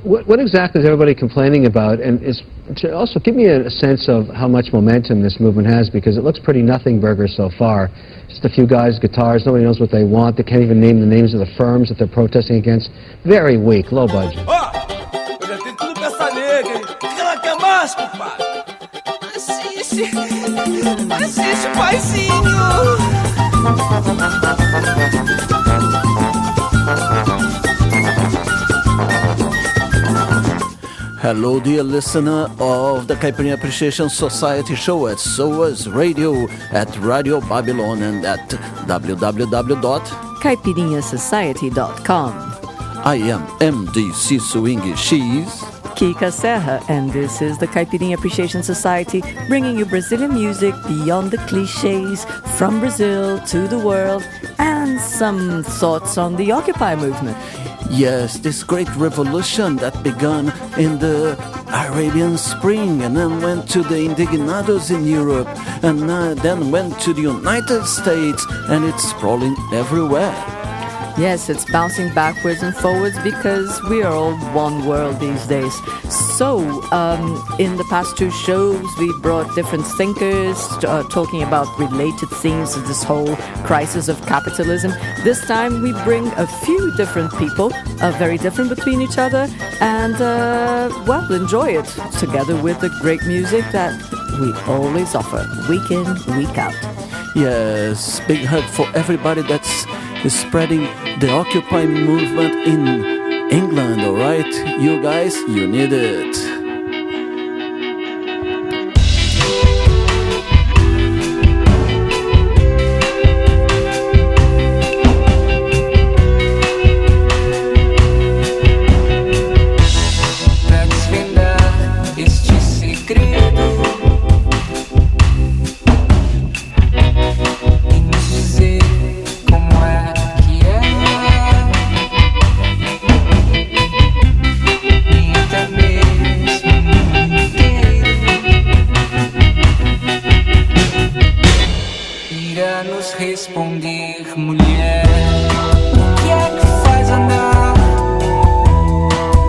what exactly is everybody complaining about? And also give me a sense of how much momentum this movement has, because it looks pretty nothing burger so far. Just a few guys, guitars, nobody knows what they want. They can't even name the names of the firms that they're protesting against. Very weak, low budget. Eu já tenho tudo pra essa nega, hein? O que ela quer mais, compadre? Assiste, paizinho. Hello, dear listener of the Caipirinha Appreciation Society show at SOAS Radio, at Radio Babylon, and at caipirinhasociety.com. I am MDC Swing. She's Kika Serra, and this is the Caipirinha Appreciation Society, bringing you Brazilian music beyond the cliches, from Brazil to the world, and some thoughts on the Occupy movement. Yes, this great revolution that began in the Arabian Spring and then went to the Indignados in Europe and then went to the United States, and it's sprawling everywhere. Yes, it's bouncing backwards and forwards because we are all one world these days. So, in the past two shows, we brought different thinkers talking about related themes of this whole crisis of capitalism. This time, we bring a few different people, very different between each other, and, well, enjoy it together with the great music that we always offer, week in, week out. Yes, big hug for everybody that's spreading the Occupy movement in England, all right? You guys, you need it. Responder, mulher, o que é que faz andar?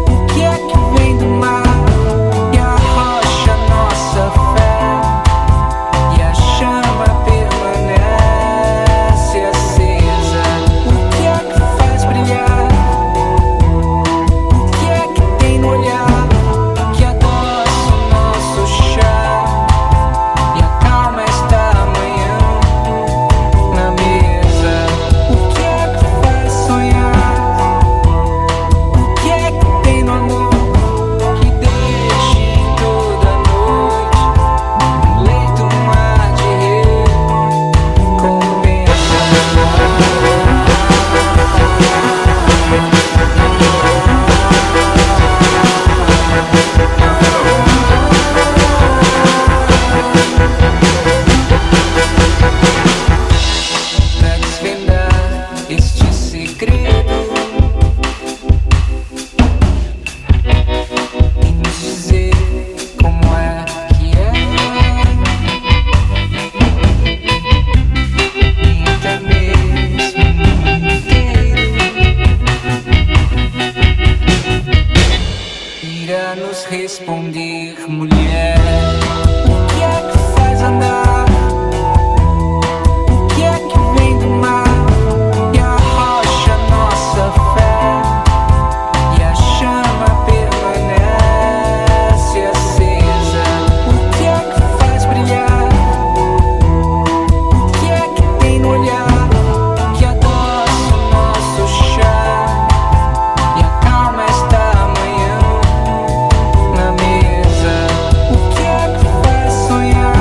O que é que vem do mar? E arrocha nossa fé, e a chama permanece acesa. O que é que faz brilhar? O que é que tem no olhar que adoça o nosso chá e acalma esta manhã? O que é que faz sonhar? O que é que tem no amor que deixe toda noite um leito, um mar de recompensa? Pra desvendar este segredo e nos dizer como é que é, e até mesmo o mundo inteiro irá nos responder, mulher, o que é que faz andar? O que é que vem do mar e arrocha nossa fé, e a chama permanece acesa? O que é que faz brilhar? O que é que tem no olhar que adoça o nosso chá e acalma esta manhã na mesa? O que é que faz sonhar?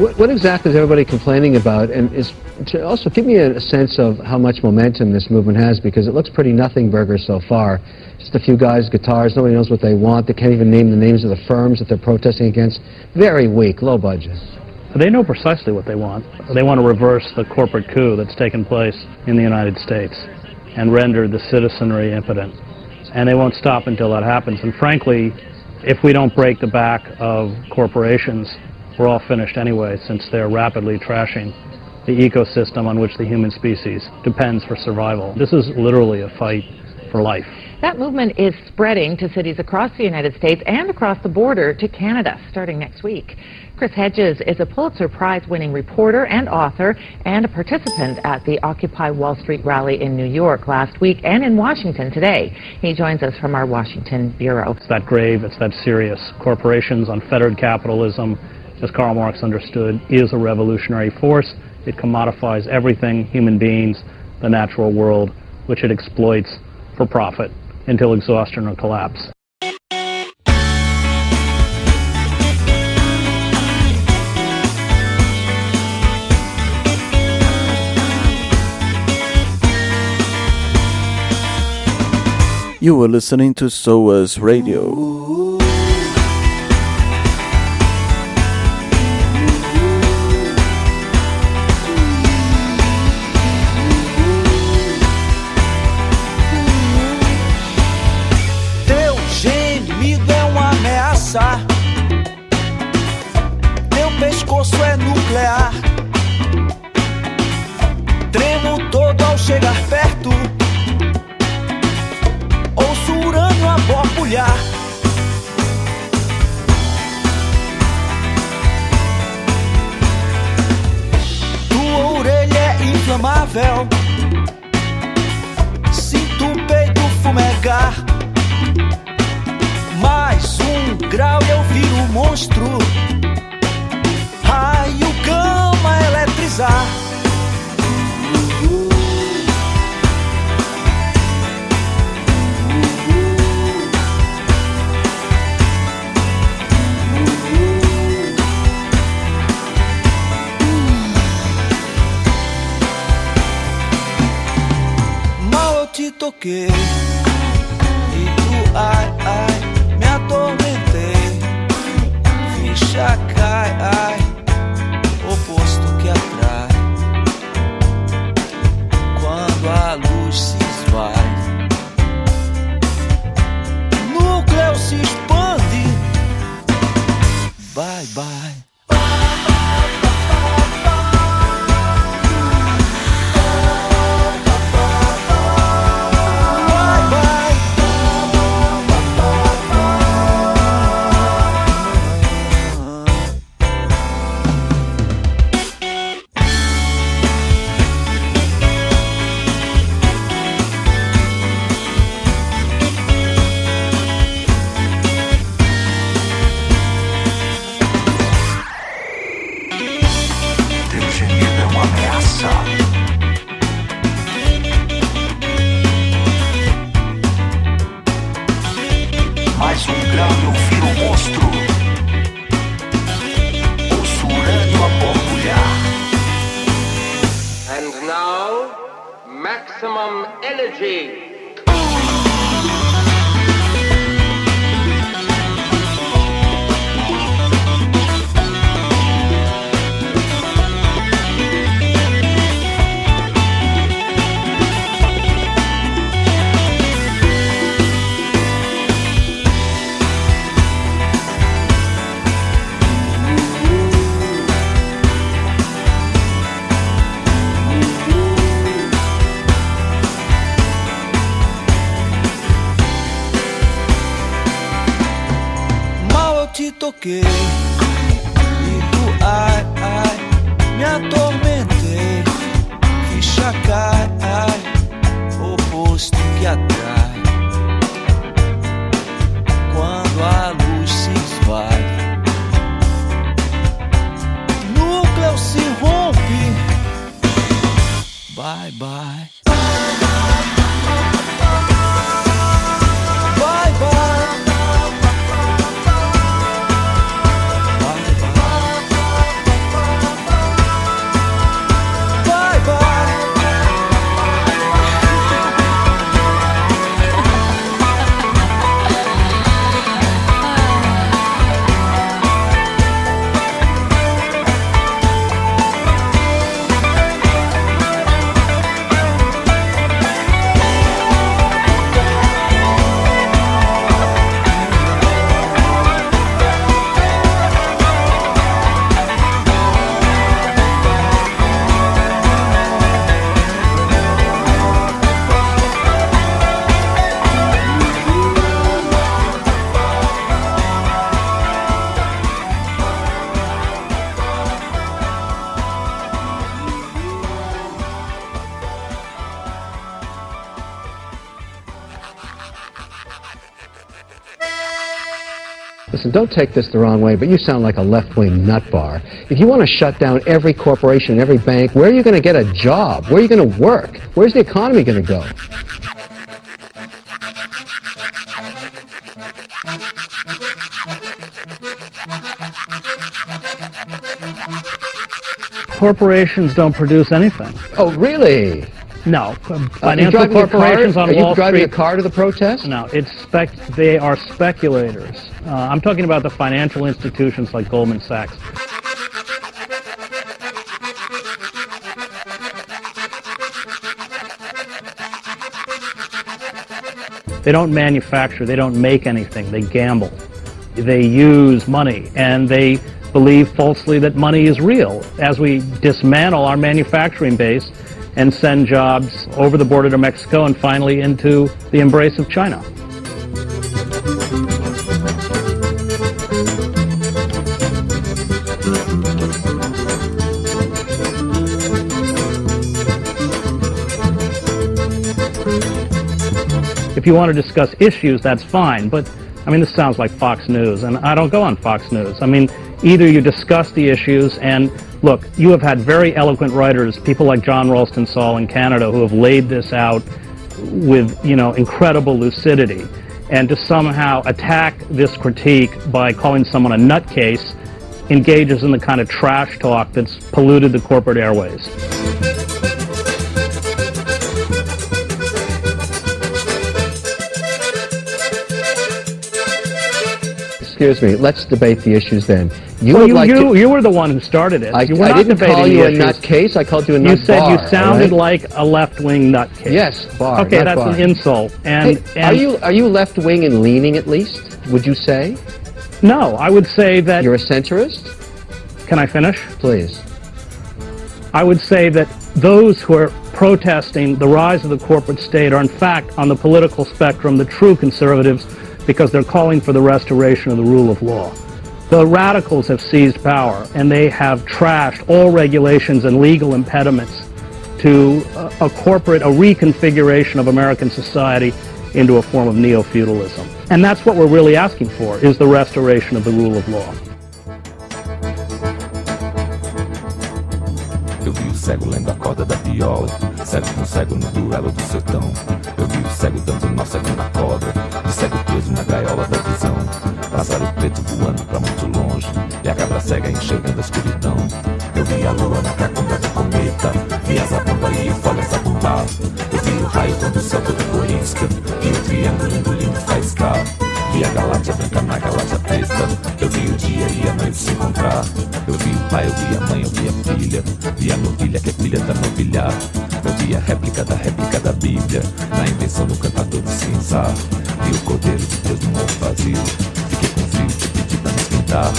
What exactly is everybody complaining about? And also give me a sense of how much momentum this movement has, because it looks pretty nothing burger so far. Just a few guys, guitars, nobody knows what they want. They can't even name the names of the firms that they're protesting against. Very weak, low budget. They know precisely what they want. They want to reverse the corporate coup that's taken place in the United States and render the citizenry impotent. And they won't stop until that happens. And frankly, if we don't break the back of corporations, we're all finished anyway, since they're rapidly trashing the ecosystem on which the human species depends for survival. This is literally a fight for life. That movement is spreading to cities across the United States and across the border to Canada starting next week. Chris Hedges is a Pulitzer Prize-winning reporter and author and a participant at the Occupy Wall Street rally in New York last week and in Washington today. He joins us from our Washington bureau. It's that grave, it's that serious. Corporations, unfettered capitalism, as Karl Marx understood, is a revolutionary force. It commodifies everything, human beings, the natural world, which it exploits for profit until exhaustion or collapse. You were listening to SOAS Radio. Meu pescoço é nuclear. Tremo todo ao chegar perto. Ouço o urânio a borbulhar. Tua orelha é inflamável. Sinto o peito fumegar. Mais grau eu viro monstro. Raio gama eletrizar. Mal eu te toquei e tu ai ai me atormentei. Ficha cai, ai, oposto que atrai. Quando a luz se esvai, núcleo se expande. Bye, bye. Mais grau eu viro monstro. Ouço urânio a borbulhar. And now, maximum energy. Toquei e tu ai ai me atormentei. Ficha cai, ai, oposto que atrai. Quando a luz se esvai, núcleo se rompe. Bye bye. Bye bye. listen, don't take this the wrong way, but you sound like a left-wing nut bar. If you want to shut down every corporation, every bank, where are you going to get a job? Where are you going to work? Where's the economy going to go? Corporations don't produce anything. Oh, really? No. You Financial driving a car? corporations on Are you Wall driving Street. a car to the protest? No, they are speculators. I'm talking about the financial institutions like Goldman Sachs. They don't manufacture, they don't make anything, they gamble. They use money, and they believe falsely that money is real. As we dismantle our manufacturing base and send jobs over the border to Mexico and finally into the embrace of China. If you want to discuss issues, that's fine, but I mean, this sounds like Fox News, and I don't go on Fox News. I mean, either you discuss the issues, and look, you have had very eloquent writers, people like John Ralston Saul in Canada, who have laid this out with, incredible lucidity. And to somehow attack this critique by calling someone a nutcase engages in the kind of trash talk that's polluted the corporate airways. Excuse me, let's debate the issues then. You were the one who started it. I You were not didn't debating call the you a issues. nutcase, I called you a You nut said bar, you sounded all right? like a left-wing nutcase. Yes, bar. Okay, nut that's bar. an insult. And, Hey, and are you left-wing and leaning at least, would you say? no, I would say that. You're a centrist? Can I finish? Please. I would say that those who are protesting the rise of the corporate state are in fact on the political spectrum the true conservatives, because they're calling for the restoration of the rule of law. The radicals have seized power, and they have trashed all regulations and legal impediments to a reconfiguration of American society into a form of neo-feudalism. And that's what we're really asking for, is the restoration of the rule of law. Eu vi o cego lendo a corda da viola, cego com cego no duelo do sertão. Eu vi o cego dando nó cego na corda, de cego preso na gaiola da visão. Pássaro preto voando pra muito longe, e a cabra cega enxergando a escuridão. Eu vi a lua na cacunda do cometa, vi a zabumba e folhas zabumbar. Eu vi o raio quando o céu todo corisca, vi o triângulo engolindo faiscar. Vi a galáxia branca na galáxia preta, eu vi o dia e a noite se encontrar. Eu vi o pai, eu vi a mãe, eu vi a filha, vi a novilha que é filha da novilhar. Eu vi a réplica da Bíblia, na invenção do cantador de cinzar. Vi o cordeiro de Deus no morro vazio, fiquei com frio de pedir pra me esquentar.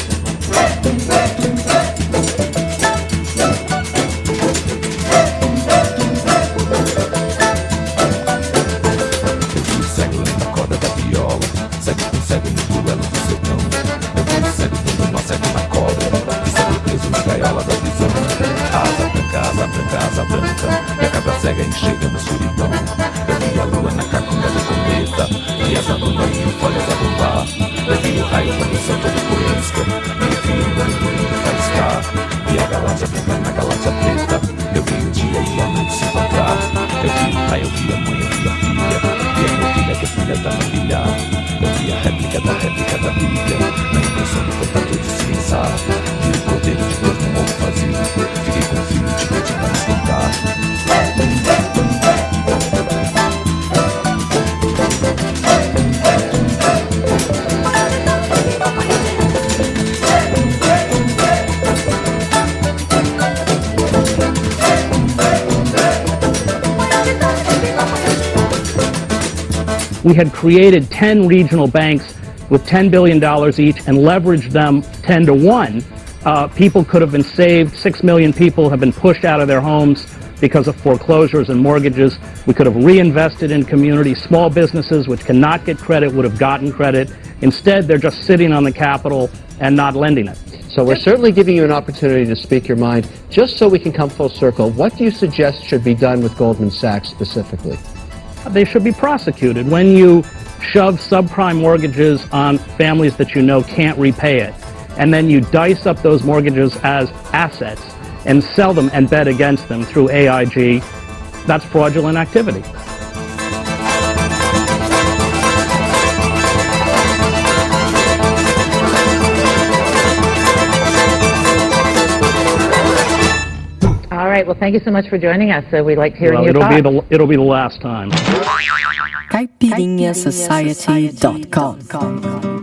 Eu vi o cego lendo a corda da viola, cego com cego no duelo do sertão. Eu vi o cego dando nó cego na corda, de cego preso na gaiola da visão. Asa branca, asa branca, asa branca, e a cabra cega enxergando a escuridão. Eu vi a lua na cacunda do cometa, vi a zabumba e folhas a bombar. Eu vi o raio quando o céu todo corisca, vi o triângulo engolindo faiscar. Vi a galáxia branca na galáxia preta, eu vi o dia e a noite se encontrar. Eu vi o pai, eu vi a mãe, eu vi a filha, vi a novilha que é filha da novilha. Eu vi a réplica da Bíblia, na invenção do cantador de cinzar. Vi o cordeiro de Deus no morro vazio, fiquei com frio de pedir pra me esquentar. We had created 10 regional banks with $10 billion each and leveraged them 10 to 1. People could have been saved. 6 million people have been pushed out of their homes because of foreclosures and mortgages. We could have reinvested in communities. Small businesses which cannot get credit would have gotten credit. Instead, they're just sitting on the capital and not lending it. So we're certainly giving you an opportunity to speak your mind. Just so we can come full circle, what do you suggest should be done with Goldman Sachs specifically? They should be prosecuted. When you shove subprime mortgages on families that you know can't repay it, and then you dice up those mortgages as assets and sell them and bet against them through AIG, that's fraudulent activity. All right. Well, thank you so much for joining us. We'd like to hear your thoughts. It'll be the last time. CaipirinhaSociety.com.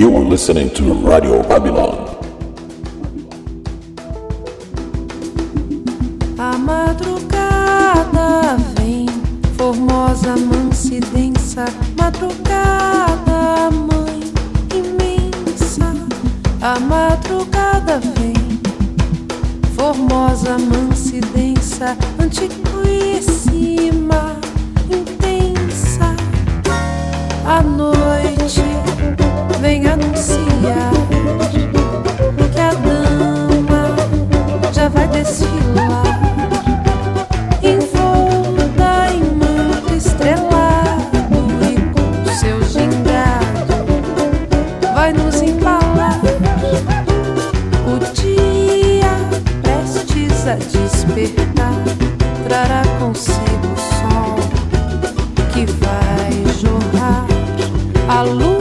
You are listening to Radio Babylon. A madrugada vem, formosa, mansa e densa. Madrugada, mãe imensa. A madrugada vem, formosa, mansa e densa, antiquíssima, intensa. A noite vem anunciar que a dama já vai desfilar, envolta em manto estrelado e com seu gingado vai nos embalar. O dia prestes a despertar trará consigo o sol que vai jorrar a luz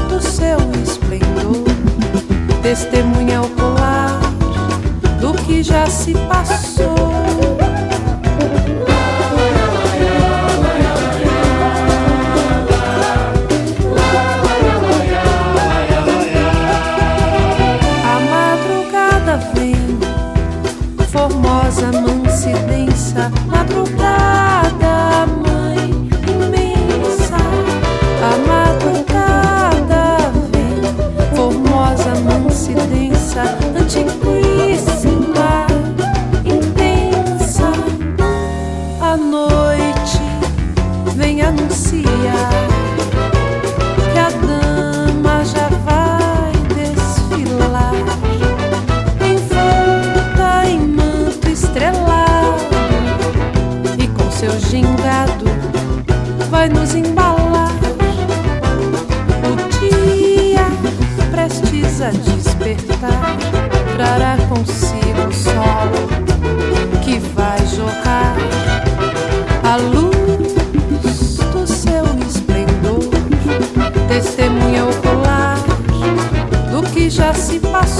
do seu esplendor, testemunha ocular do que já se passou. precisa despertar, trará consigo o sol que vai jorrar a luz do seu esplendor, testemunha ocular do que já se passou.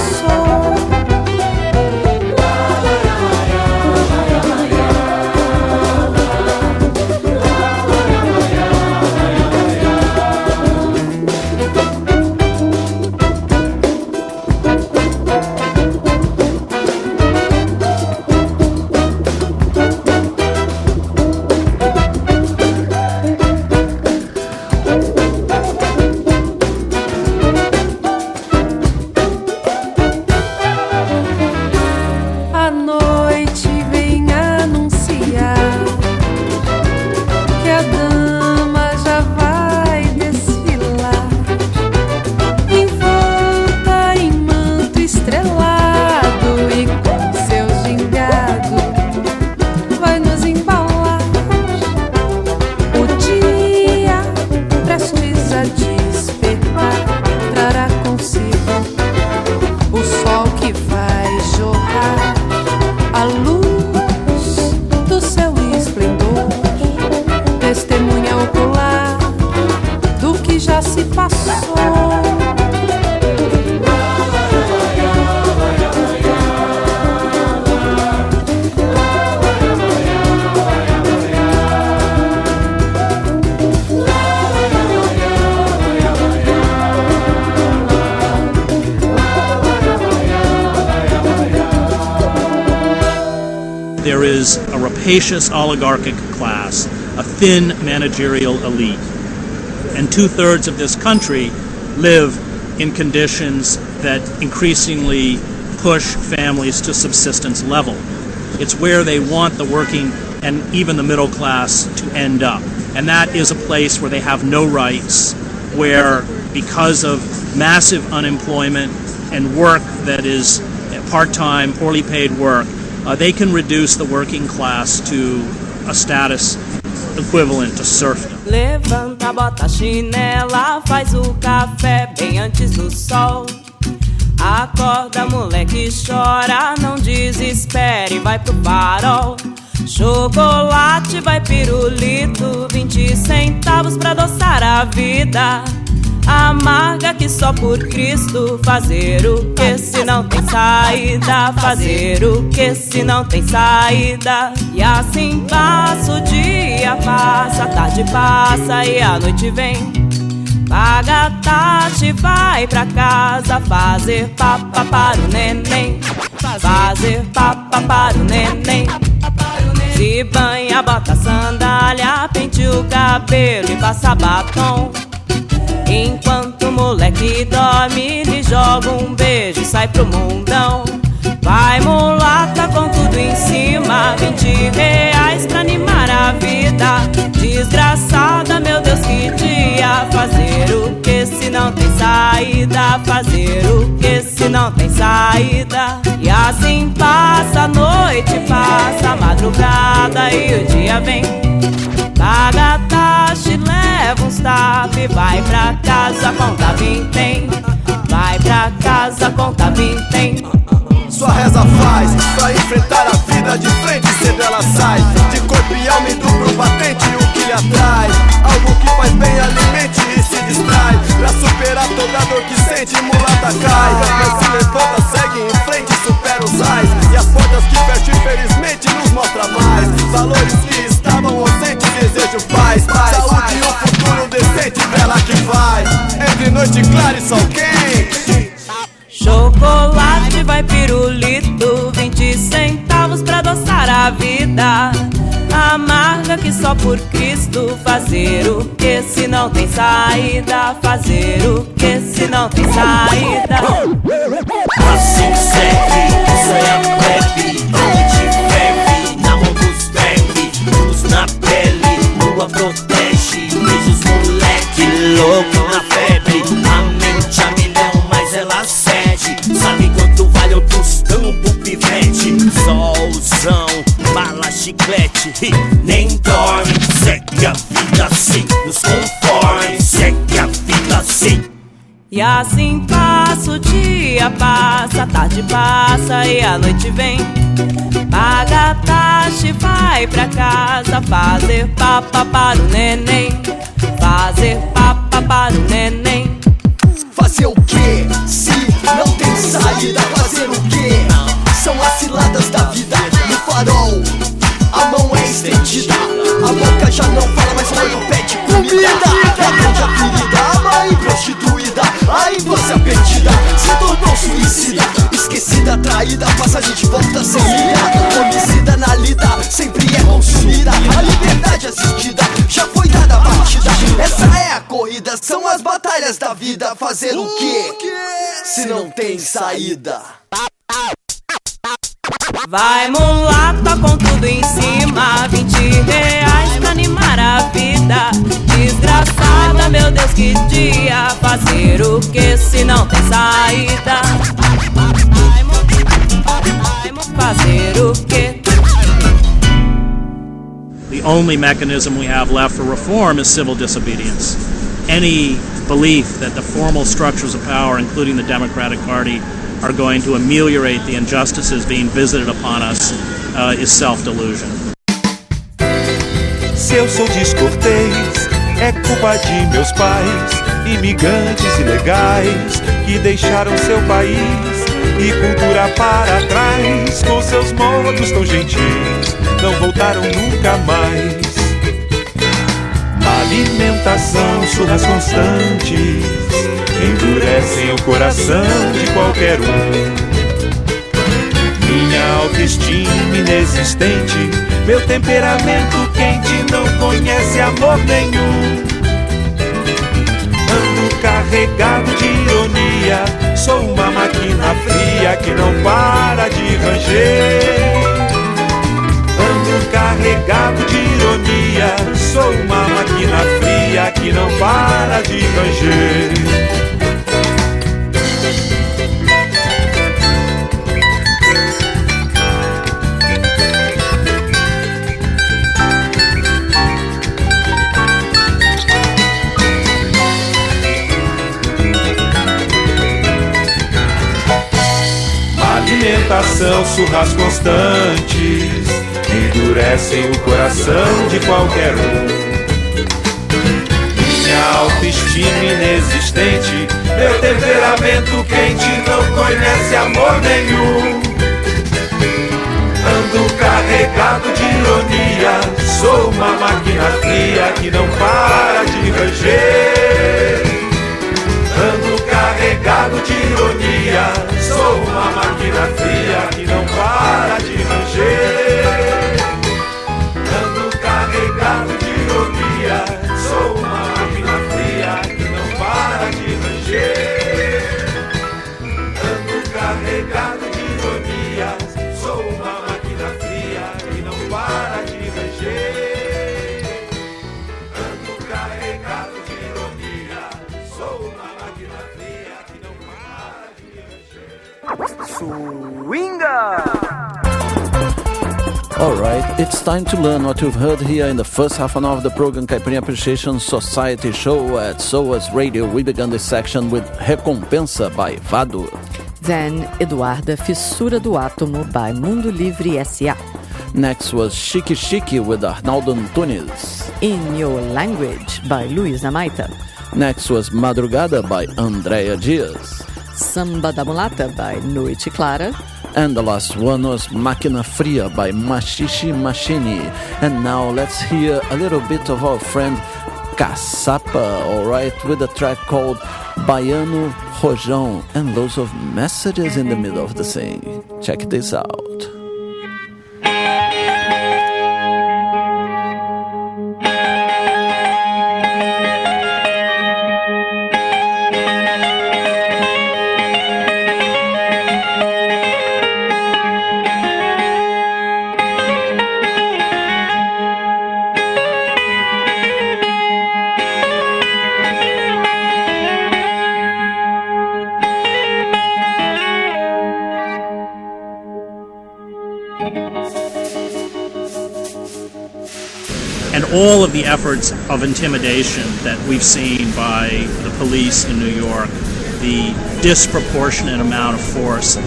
There is a rapacious oligarchic class, a thin managerial elite, and 2/3 of this country live in conditions that increasingly push families to subsistence level. It's where they want the working and even the middle class to end up. And that is a place where they have no rights, where because of massive unemployment and work that is part-time, poorly paid work, they can reduce the working class to a status equivalent to serfdom. Levanta, bota a chinela, faz o café bem antes do sol. Acorda, moleque, chora, não desespere, vai pro farol. Chocolate, vai pirulito, 20 centavos pra adoçar a vida. Amarga que só por Cristo. Fazer o que se não tem saída? Fazer o que se não tem saída? E assim passa o dia, passa, a tarde passa e a noite vem. Paga a taxa e vai pra casa fazer papa para o neném. Fazer papa para o neném. Se banha, bota sandália, pente o cabelo e passa batom. Enquanto o moleque dorme, lhe joga um beijo e sai pro mundão. Vai mulata com tudo em cima, 20 reais pra animar a vida. Desgraçada, meu Deus, que dia. Fazer o que se não tem saída? Fazer o que se não tem saída? E assim passa a noite, passa a madrugada e o dia vem. Paga a taxa e leva uns tapas e vai pra casa, conta vintém. Vai pra casa, conta vintém. Sua reza faz pra enfrentar a vida de frente, cedo ela sai. De corpo e alma e duplo patente, o que lhe atrai? Algo que faz bem, alimente e se distrai. Pra superar toda dor que sente, mulata cai. Mas se levanta, segue em frente, supera os ais. E as portas que fecha infelizmente nos mostra mais. Valores que estavam ausentes, desejo paz. Saúde e um futuro decente, vela que vai. Entre noite clara e sol quente. Chocolate, vai pirulito, 20 centavos pra adoçar a vida. Amarga que só por Cristo. Fazer o que se não tem saída? Fazer o que se não tem saída? Assim segue, isso é a plebe. Onde ferve, na mão dos verme. Luz na pele, lua protege. Vejo os moleque louco na febre. A mente a milhão, mas ela cede. Sabe quanto vale o tostão pro pivete? Solzão, bala, chiclete. Nem dorme, segue a vida assim. Nos conforme, segue a vida assim. E assim passa passa, o dia passa, a tarde passa e a noite vem. Paga a taxa e vai pra casa fazer papa para o neném. Fazer papa para o neném. Fazer o quê? Se não tem saída, fazer o quê? São as ciladas da vida. No farol, a mão é estendida. A boca já não fala, mas o olho pede comida. A grande ferida, a mãe prostituída. A infância perdida se tornou suicida. Esquecida, traída, passagem de volta sem ida. Homicida na lida, sempre é consumida. A liberdade assistida já foi dada a partida. Essa é a corrida, são as batalhas da vida. Fazer o quê? Se não tem saída. Vai mulata com tudo em cima, 20 reais pra animar a vida. Desgraçada, meu Deus, que dia. Fazer o que se não tem saída? Fazer o que? The only mechanism we have left for reform is civil disobedience. Any belief that the formal structures of power, including the Democratic Party, are going to ameliorate the injustices being visited upon us is self-delusion. Se eu sou descortês, é culpa de meus pais, imigrantes ilegais que deixaram seu país e cultura para trás. Com seus modos tão gentis, não voltaram nunca mais. Alimentação, surras constantes endurecem o coração de qualquer um. Minha autoestima inexistente, meu temperamento quente não conhece amor nenhum. Ando carregado de ironia, sou uma máquina fria que não para de ranger. Ando carregado de ironia, sou uma máquina fria que não para de ranger. Alimentação, surras constantes endurecem o coração de qualquer um. Minha autoestima inexistente, meu temperamento quente não conhece amor nenhum. Ando carregado de ironia, sou uma máquina fria que não para de ranger. Ando carregado de ironia, sou uma máquina fria que não para de ranger. Ando carregado de ironia, sou uma máquina fria que não para de ranger. Ando carregado de ironia, sou uma máquina fria que não para de ranger. Ando carregado de ironia, sou uma máquina fria que não para de ranger. Swinga! Alright, it's time to learn what you've heard here in the first half an hour of the program Caipirinha Appreciation Society show at SOAS Radio. We began this section with Recompensa by Vado. Then Eduarda, Fissura do Átomo by Mundo Livre S.A. Next was Chique Chique with Arnaldo Antunes. In Your Language by Luísa Maita. Next was Madrugada by Andrea Dias. Samba da Mulata by Noite Clara. And the last one was Máquina Fria by Machixe Machine. And now let's hear a little bit of our friend Caçapa, alright, with a track called Baiano Rojão, and loads of messages in the middle of the thing. Check this out. And all of the efforts of intimidation that we've seen by the police in New York the disproportionate amount of force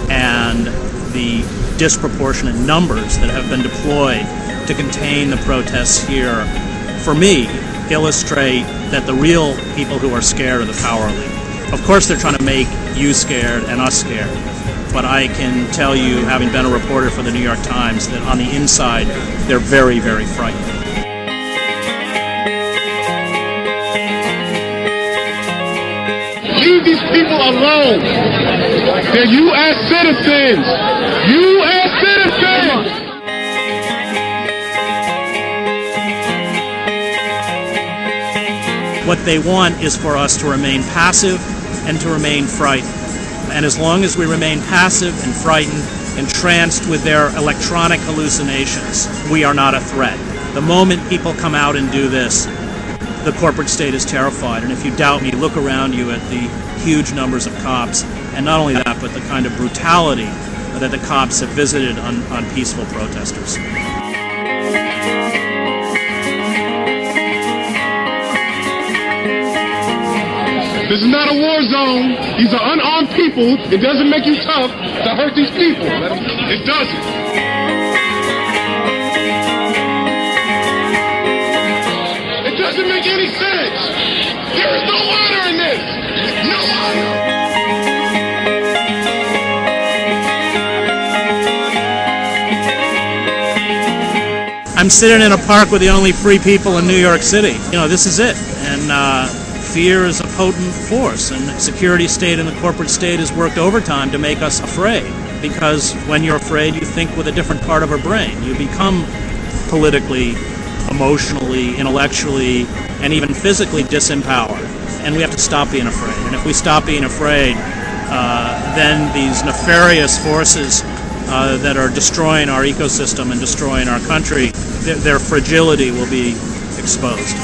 and the disproportionate numbers that have been deployed to contain the protests here, for me, illustrate that the real people who are scared are the power elite. Of course they're trying to make you scared and us scared, but I can tell you, having been a reporter for the New York Times, that on the inside they're very, very frightened. Leave these people alone. They're U.S. citizens. U.S. citizens. What they want is for us to remain passive and to remain frightened. And as long as we remain passive and frightened, entranced with their electronic hallucinations, we are not a threat. The moment people come out and do this, the corporate state is terrified. And if you doubt me, look around you at the huge numbers of cops. And not only that, but the kind of brutality that the cops have visited on peaceful protesters. This is not a war zone. These are unarmed people. It doesn't make you tough to hurt these people. It doesn't. It doesn't make any sense. There is no honor in this. No honor. I'm sitting in a park with the only free people in New York City. You know, this is it. And fear is a potent force, and the security state and the corporate state has worked overtime to make us afraid, because when you're afraid, you think with a different part of our brain. You become politically, emotionally, intellectually, and even physically disempowered, and we have to stop being afraid. And if we stop being afraid, then these nefarious forces that are destroying our ecosystem and destroying our country, their fragility will be exposed.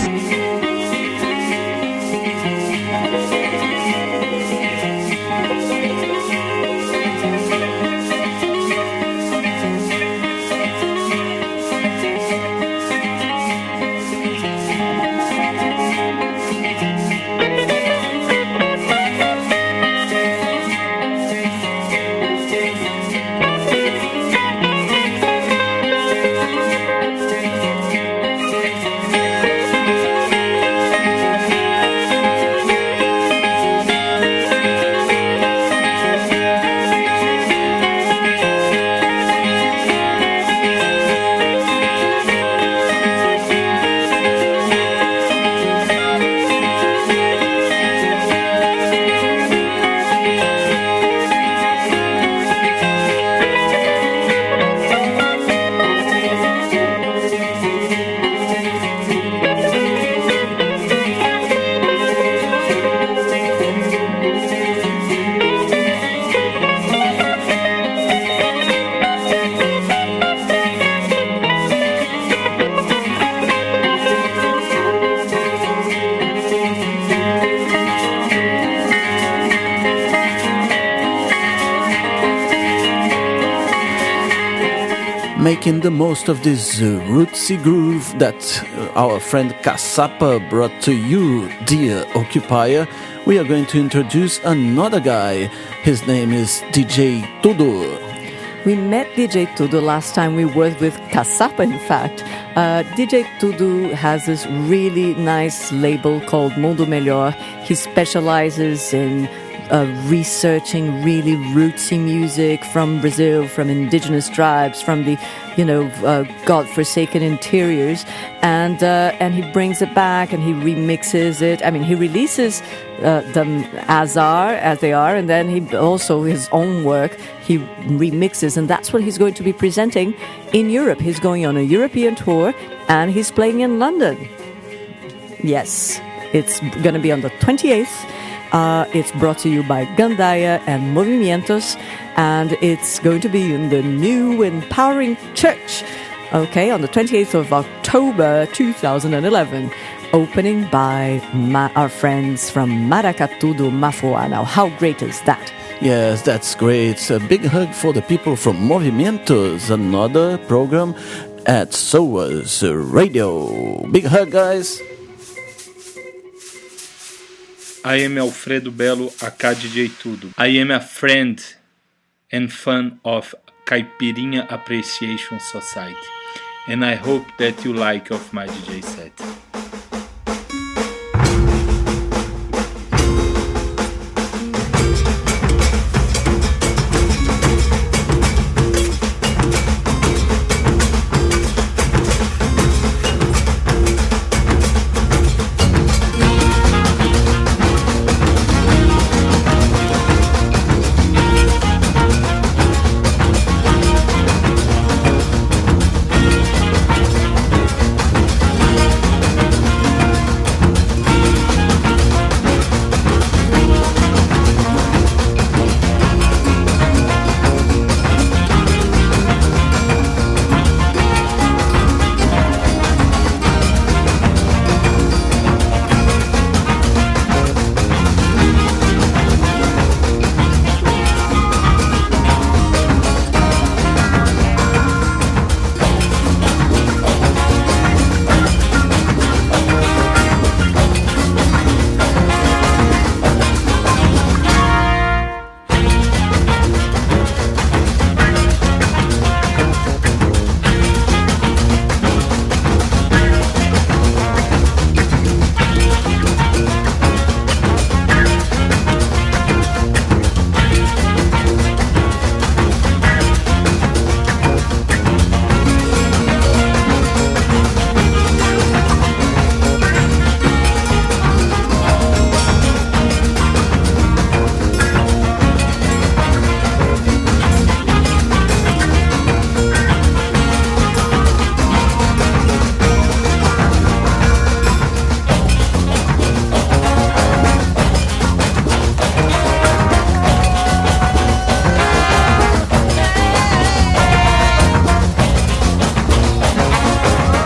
Making the most of this rootsy groove that our friend Caçapa brought to you, dear occupier, we are going to introduce another guy. His name is DJ Tudo. We met DJ Tudo last time we worked with Caçapa, in fact. DJ Tudo has this really nice label called Mundo Melhor. He specializes in researching really rootsy music from Brazil, from indigenous tribes, from the, God-forsaken interiors, and he brings it back and he remixes it. I mean, he releases them as they are, and then he also his own work he remixes, and that's what he's going to be presenting in Europe. He's going on a European tour, and he's playing in London. Yes, it's going to be on the 28th. It's brought to you by Gandaia and Movimientos, and it's going to be in the new Empowering Church, okay, on the 28th of October 2011, opening by our friends from Maracatu do Mafua. Now, how great is that? Yes, that's great. A big hug for the people from Movimientos, another program at SOAS Radio. Big hug, guys. I am Alfredo Belo, aka DJ Tudo. I am a friend and fan of Caipirinha Appreciation Society, and I hope that you like of my DJ set.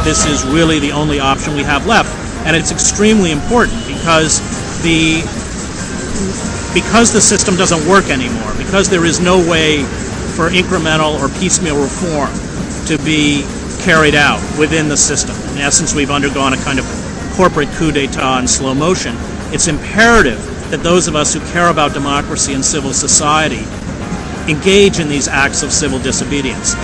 This is really the only option we have left, and it's extremely important because the system doesn't work anymore, because there is no way for incremental or piecemeal reform to be carried out within the system. In essence, we've undergone a kind of corporate coup d'etat in slow motion. It's imperative that those of us who care about democracy and civil society engage in these acts of civil disobedience.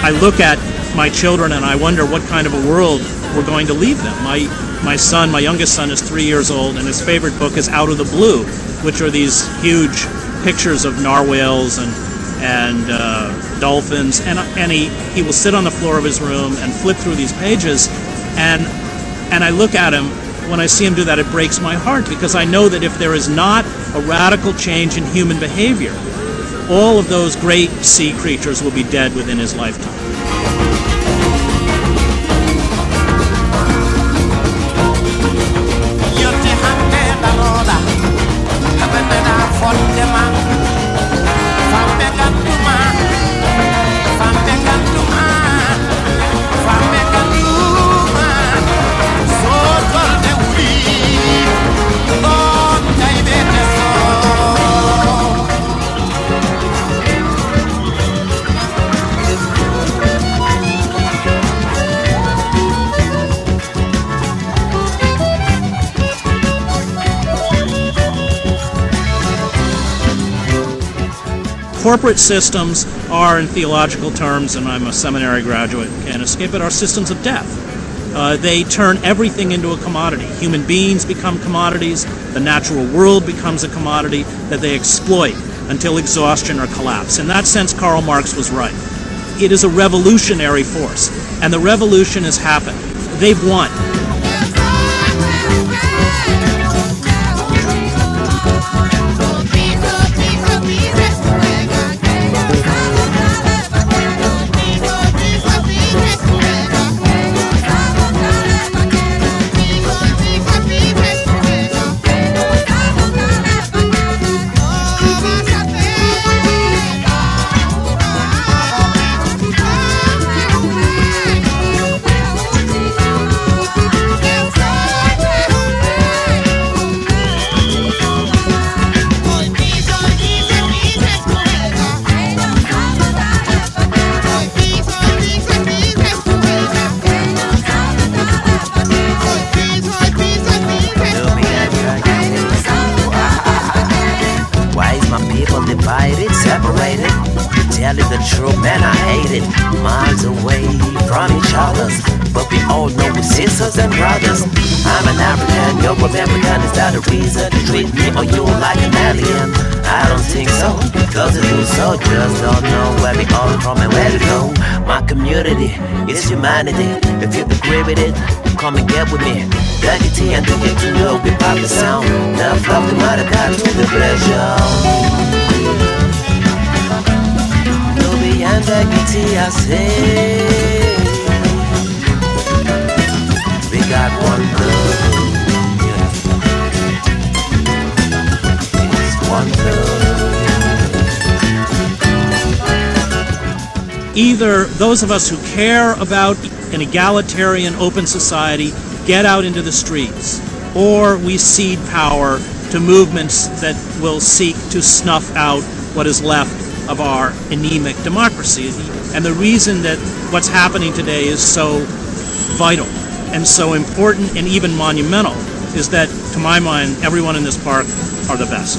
I look at my children and I wonder what kind of a world we're going to leave them. My youngest son is 3 years old, and his favorite book is Out of the Blue, which are these huge pictures of narwhals and dolphins, and he will sit on the floor of his room and flip through these pages, and I look at him. When I see him do that, it breaks my heart, because I know that if there is not a radical change in human behavior, all of those great sea creatures will be dead within his lifetime. corporate systems are, in theological terms, and I'm a seminary graduate, can't escape it, are systems of death. They turn everything into a commodity. Human beings become commodities. The natural world becomes a commodity that they exploit until exhaustion or collapse. In that sense, Karl Marx was right. It is a revolutionary force, and the revolution has happened. They've won. Divided, separated. To tell you the truth, man, I hate it. Miles away from each other, but we all know we're sisters and brothers. I'm an African, you're American. Is that a reason to treat me or you like an alien? I don't think so, cause if you so just don't know where we all from and where to go. My community is humanity. If you agree with it, come and get with me. Dignity and to get to know we pop the sound. Now love the matter, got to the pleasure. And dignity, I say, we got one love, yeah. It's one love. Either those of us who care about an egalitarian, open society get out into the streets, or we cede power to movements that will seek to snuff out what is left of our anemic democracy. And the reason that what's happening today is so vital and so important and even monumental is that, to my mind, everyone in this park are the best.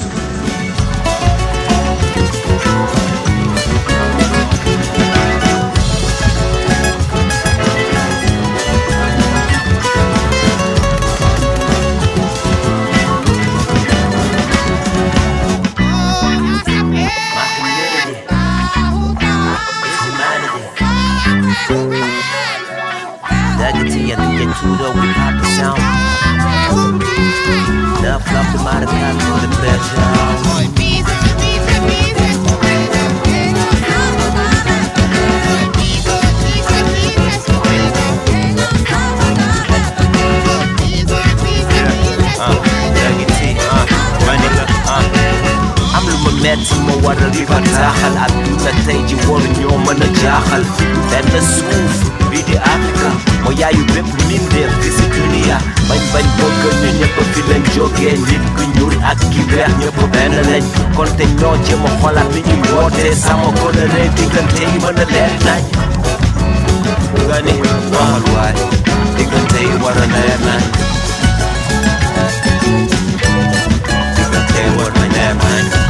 Dignity and to get to the we pop the sound. Love the matter, got to the pleasure. ماتي مورا ريبا تاخل عدونا تيجي ورن يوم انا جاخل لأن سوف بيدي أفريكا مويا يبب من دير فيزيكليا بان بوكا نيبا فيلن جوكي نيب كنيور أكي بيح نيبا بانا لين كنت نوجي مخولا بيني ووتي سامو كونا ريدي كنتي مانا لين ناي غاني وحلواي دي كنتي ورا ناي ناي دي كنتي ورا ناي ناي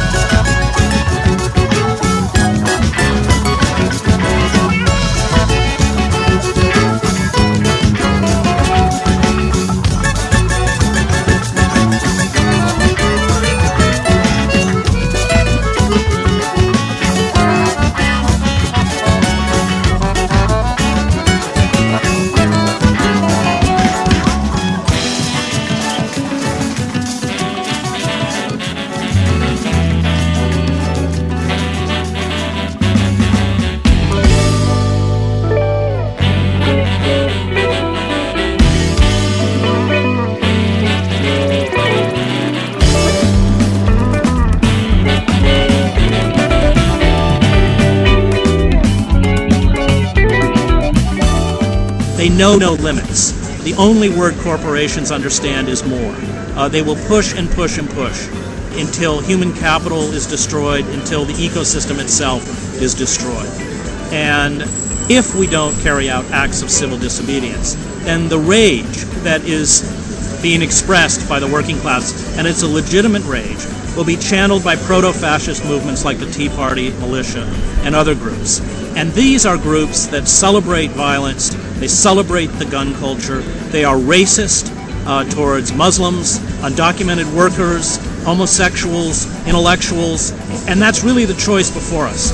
They know no limits. The only word corporations understand is more. They will push and push and push until human capital is destroyed, until the ecosystem itself is destroyed. And if we don't carry out acts of civil disobedience, then the rage that is being expressed by the working class, and it's a legitimate rage, will be channeled by proto-fascist movements like the Tea Party, militia, and other groups. And these are groups that celebrate violence, they celebrate the gun culture, they are racist towards Muslims, undocumented workers, homosexuals, intellectuals, and that's really the choice before us.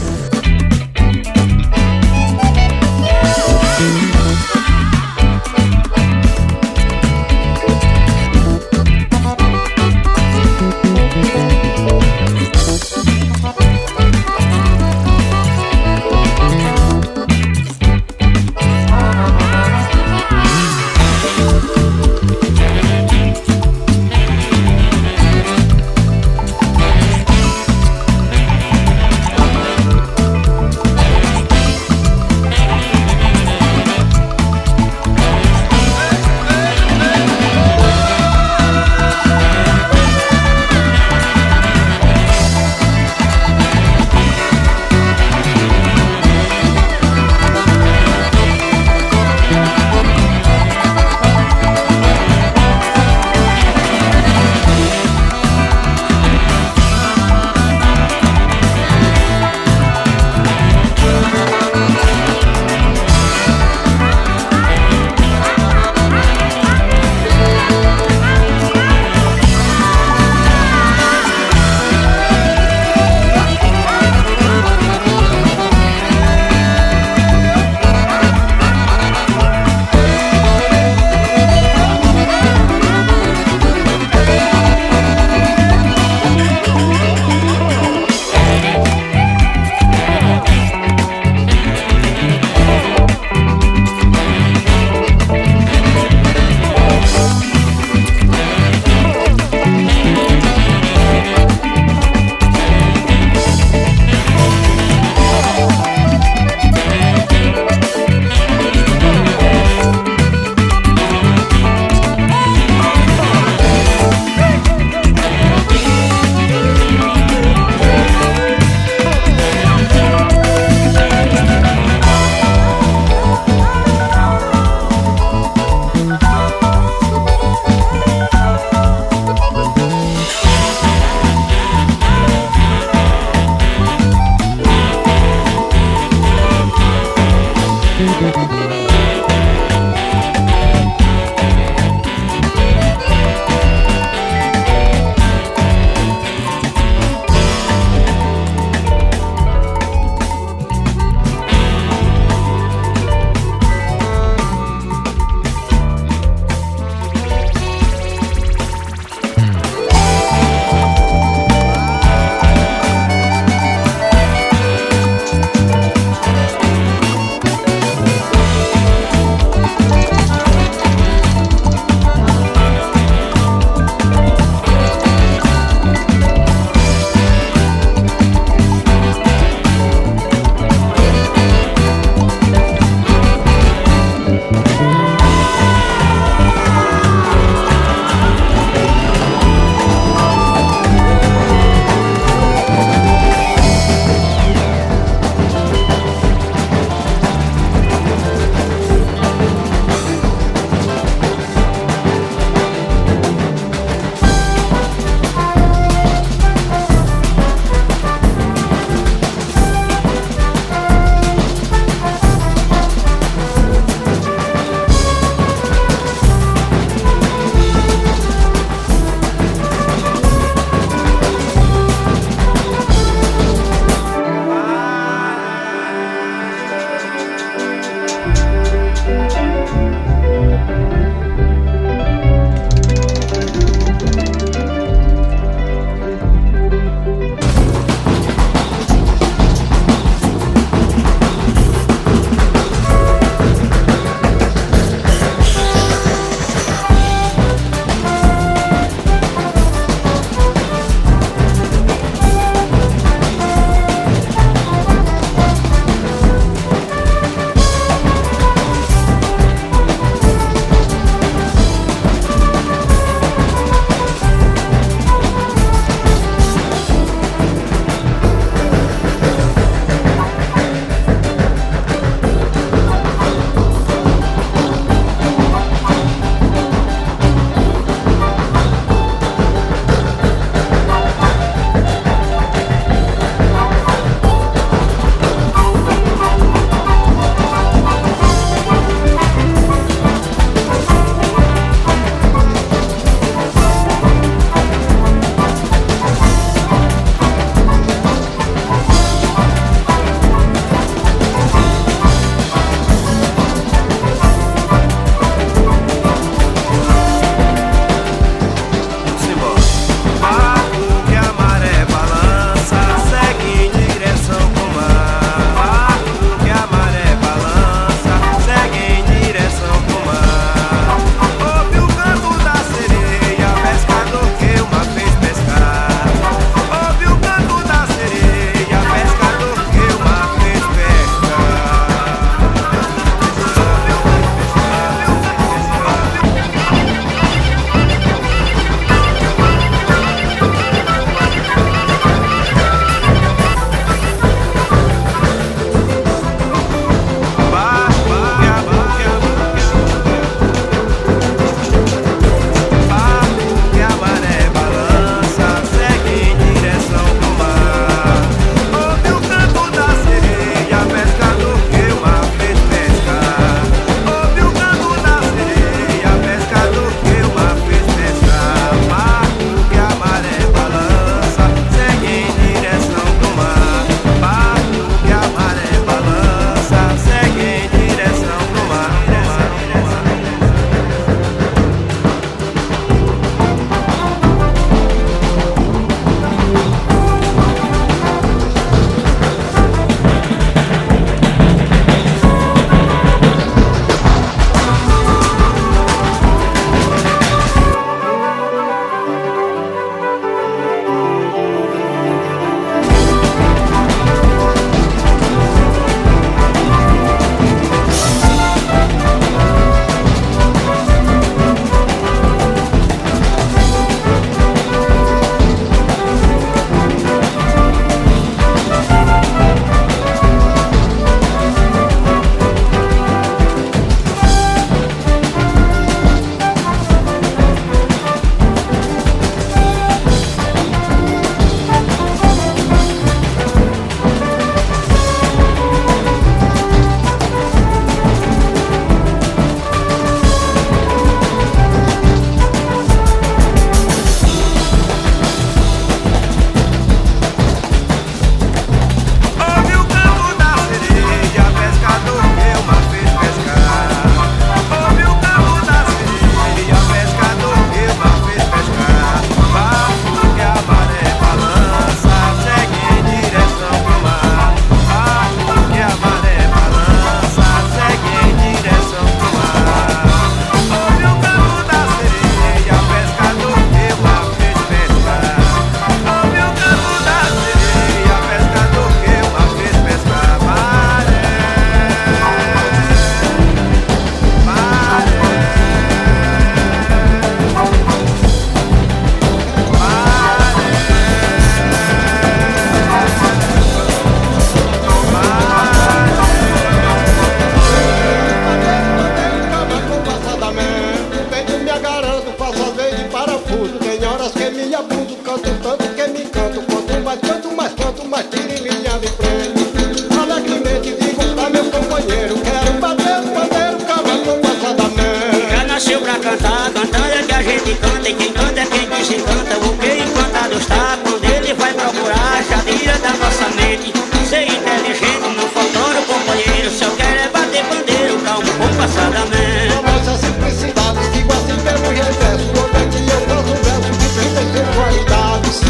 gente canta e quem canta é quem desencanta. O que encantado está quando ele vai procurar a jadira da nossa mente. Ser inteligente, não faltar o companheiro. Se eu quero é bater bandeiro, calmo, compassadamente. Com nossa simplicidade, digo assim pelo reverso. Onde é que eu faço verso de 36 qualidades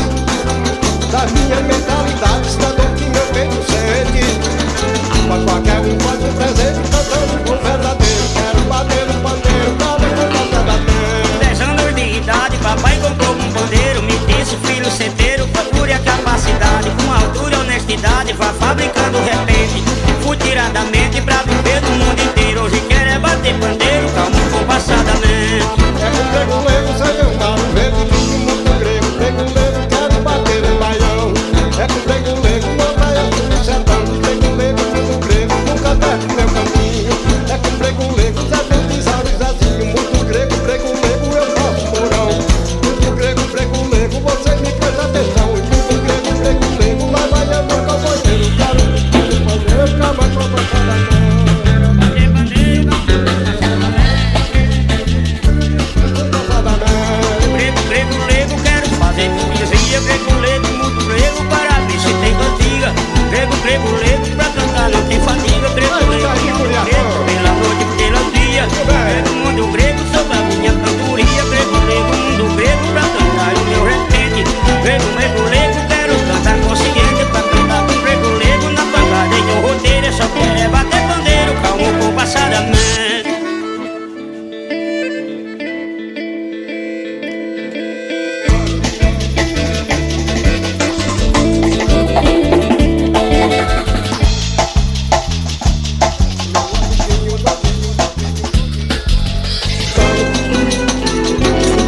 da minha mentalidade, da dor que meu peito sente. Pra qualquer um faz um presente, cantando com verdadeiro. Quero bater no pandeiro, calmo, compassadamente. 10 anos de idade, papai comprou um bandeiro. Me disse, filho centeiro, procure a capacidade. Com altura e honestidade, vá fabricando repente. Futiradamente pra viver no mundo inteiro. Hoje quero é bater bandeiro, calmo, compassadamente. É com grego lego, sem andar no vento. No mundo grego, grego lego, quero bater em baião. É com grego lego, não vai assim sertão. Grego lego, mundo grego, nunca perde meu caminho. É com grego lego, Zé Bentizado e Zezinho. Muito grego, grego lego, eu faço morão. Muito grego, grego lego, você me presta atenção. Muito grego, grego lego, lá vai eu no companheiro. Quero fazer, calma, compassadamente. Grego, grego, lego, quero fazer poesia. Grego, lego, muito grego, para ver se tem cantiga. Grego, grego, lego, pra cantar não tem fadiga. Grego, lego, muito grego, pela noite, pela dia. Grego, mundo grego, sobre a minha cantoria. Grego, lego, mundo grego, pra cantar o meu repente. Grego, grego, lego, quero cantar consciente. Pra cantar com grego, lego, na pancada e no roteiro. Eu só quero é bater bandeiro, calmo, compassadamente.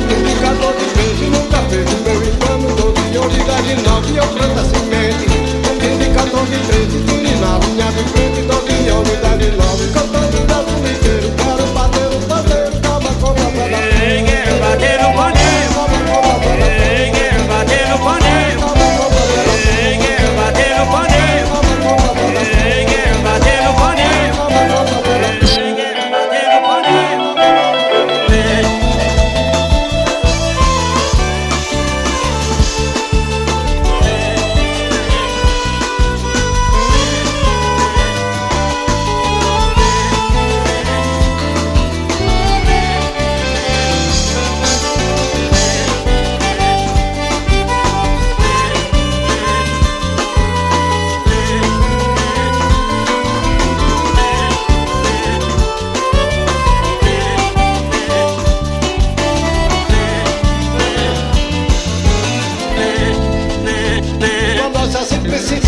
Indicador de verde, nunca vejo meu engano. 12 unidade 9, eu planto a semente. Indicador de verde, tire na linha de frente. 12 unidade 9, cantando o Brasil inteiro. Quero bater o pandeiro, calma, compassadamente. Quero bater no pandeiro, quero bater no pandeiro, quero bater no pandeiro, quero bater no pandeiro, quero bater no pandeiro. Com nossa simplicidade,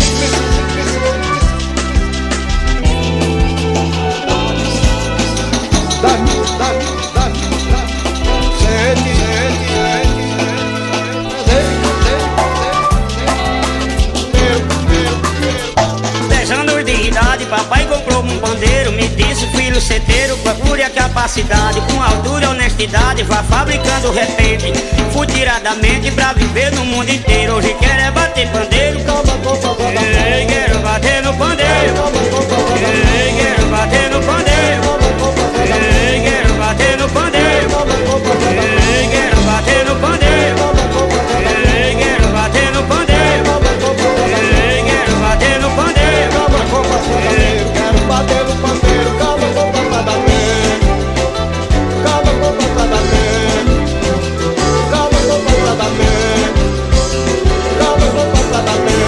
papai comprou um bandeiro, me disse, filho ceteiro, procure a capacidade. Com altura e honestidade, vá fabricando repente. Futiradamente pra viver no mundo inteiro. Hoje quero é bater bandeiro, quero bater no pandeiro, quero bater no pandeiro, quero bater no pandeiro, quero bater no pandeiro, quero bater no pandeiro, quero bater no pandeiro. quero bater no pandeiro, calma, compassadamente. Calma, compassadamente. Calma, compassadamente. Calma, compassadamente.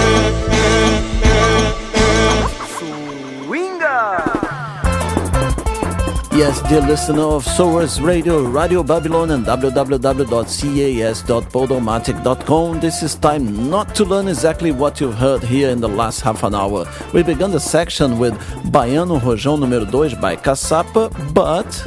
Yes, dear listener of Source Radio, Radio Babylon and www.cas.podomatic.com, this is time not to learn exactly what you heard here in the last half an hour. We began the section with Baiano Rojão número 2 by Caçapa, but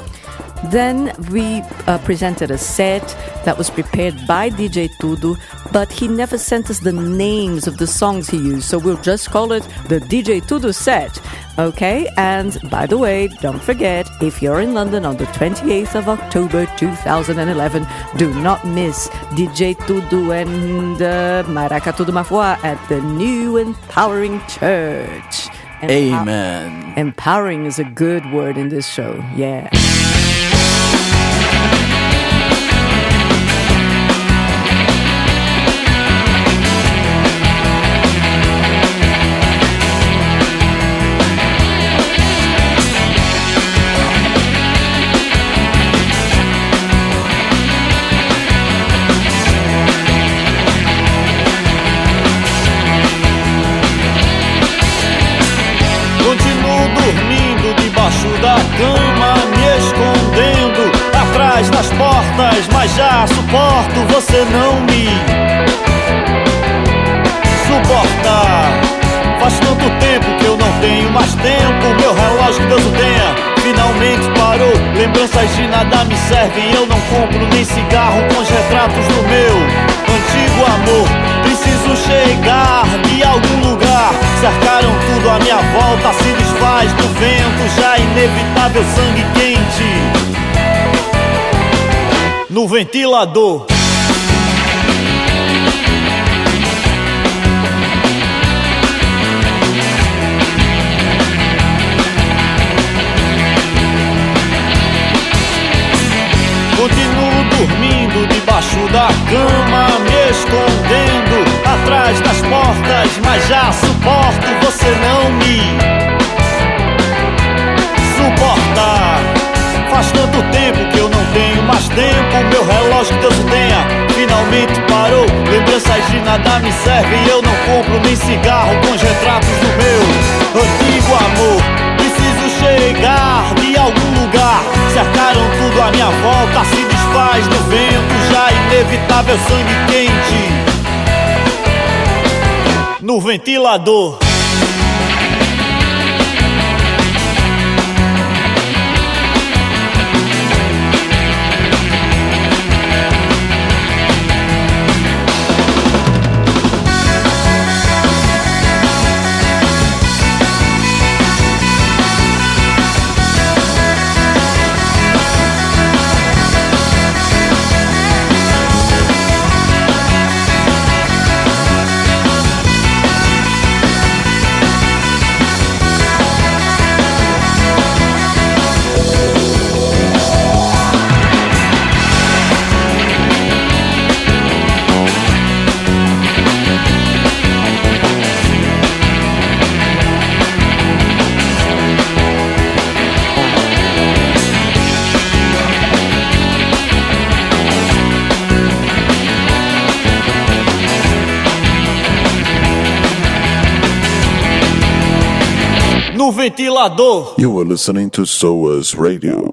then we presented a set that was prepared by DJ Tudo, but he never sent us the names of the songs he used, so we'll just call it the DJ Tudo set. Okay, and by the way, don't forget, if you're in London on the 28th of October 2011, do not miss DJ Tudo and Maracatu do Mafua at the new Empowering Church. Amen. Empowering is a good word in this show, yeah. da cama, me escondendo atrás das portas, mas já suporto, você não me suporta. Faz tanto tempo que eu não tenho mais tempo, meu relógio que Deus o tenha finalmente parou. Lembranças de nada me servem, eu não compro nem cigarro com os retratos do meu antigo amor. Preciso chegar de algum lugar, cercaram tudo à minha volta, se desfaz no vento, já inevitável sangue quente no ventilador. Continuo dormindo debaixo da cama, me escondendo atrás das portas, mas já suporto, você não me suporta. Faz tanto tempo que eu não tenho mais tempo, meu relógio que Deus o tenha finalmente parou. Lembranças de nada me servem, eu não compro nem cigarro com os retratos do meu antigo amor. Preciso chegar de algum lugar, cercaram tudo à minha volta, se desfaz no vento, já inevitável sangue quente no ventilador. No ventilador. You were listening to SOAS Radio.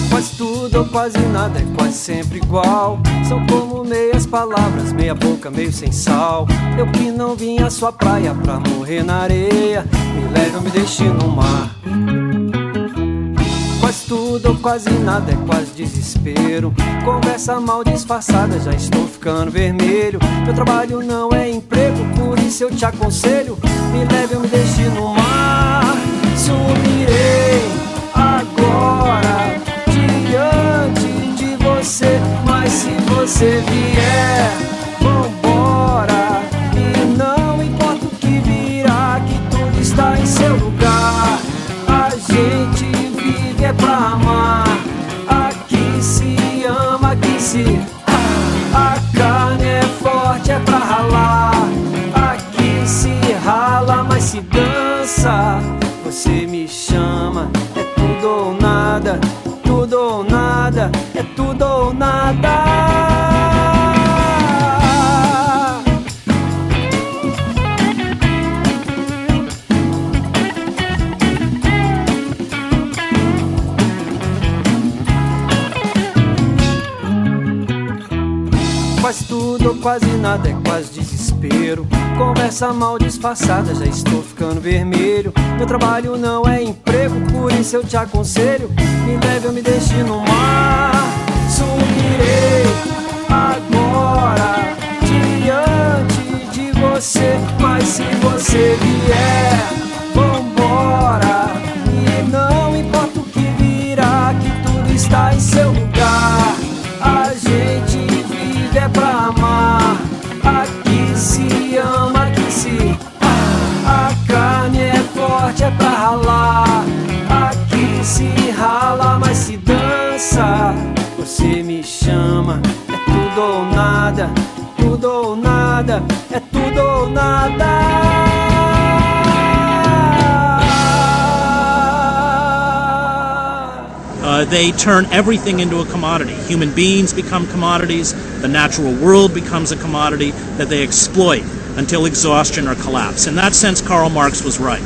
Quase tudo ou quase nada é quase sempre igual. São como meias palavras, meia boca, meio sem sal. Eu que não vim à sua praia pra morrer na areia, me leve ou me deixe no mar. Quase tudo ou quase nada é quase desespero. Conversa mal disfarçada, já estou ficando vermelho. Meu trabalho não é emprego, por isso eu te aconselho, me leve ou me deixe no mar. Sumirei agora diante de você, mas se você vier, vambora. E não importa o que virá, que tudo está em seu lugar. A gente vive é pra amar, aqui se ama, aqui se... A carne é forte, é pra ralar, aqui se rala, mas se dança. Você me chama, é tudo ou nada, tudo ou nada, é tudo ou nada. Quase tudo ou quase nada é quase desespero. Conversa mal disfarçada, já estou ficando vermelho. Meu trabalho não é emprego, por isso eu te aconselho, me leve ou me deixe no mar. Sumirei agora diante de você, mas se você vier, vambora. E não importa o que virá, que tudo está em seu lugar. A gente vive é pra amar, aqui se ama, aqui se... A carne é forte, é pra ralar, aqui se rala, mas se dança. Você me chama, é tudo ou nada, tudo ou nada, é tudo ou nada. they turn everything into a commodity. Human beings become commodities. The natural world becomes a commodity that they exploit until exhaustion or collapse. In that sense, Karl Marx was right.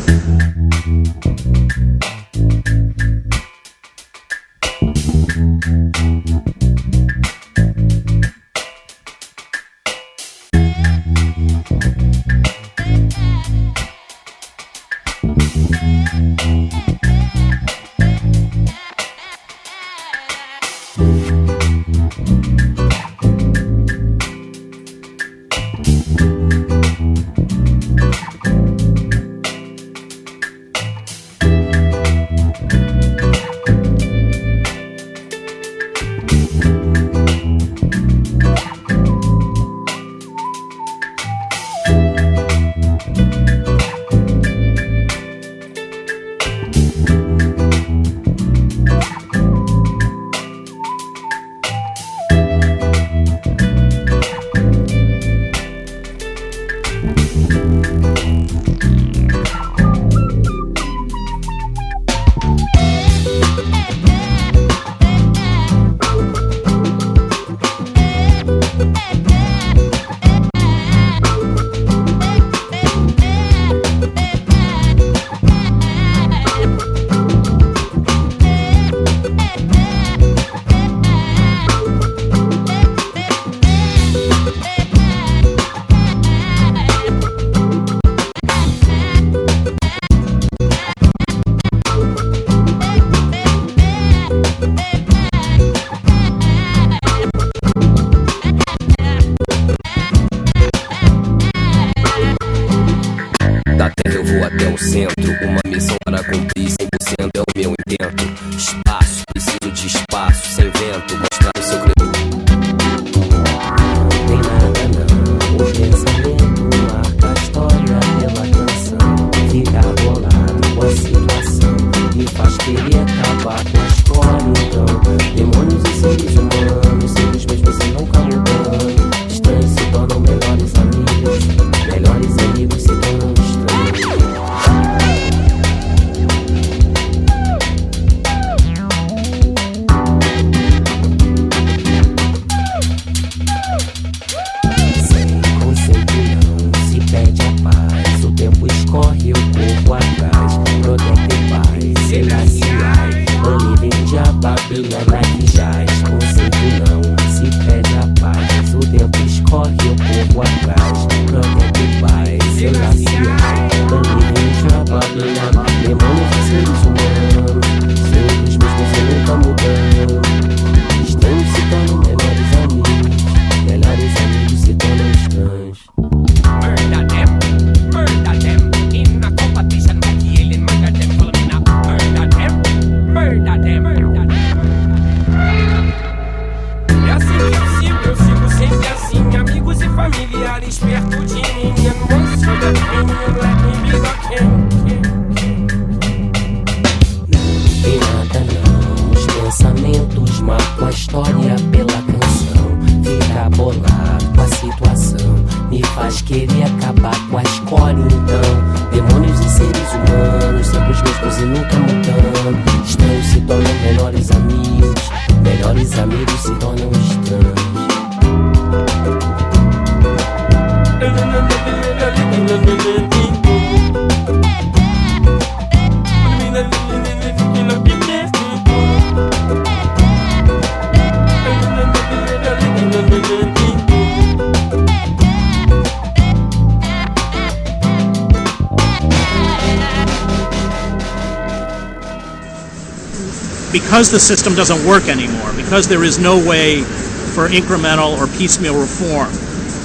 Because the system doesn't work anymore, because there is no way for incremental or piecemeal reform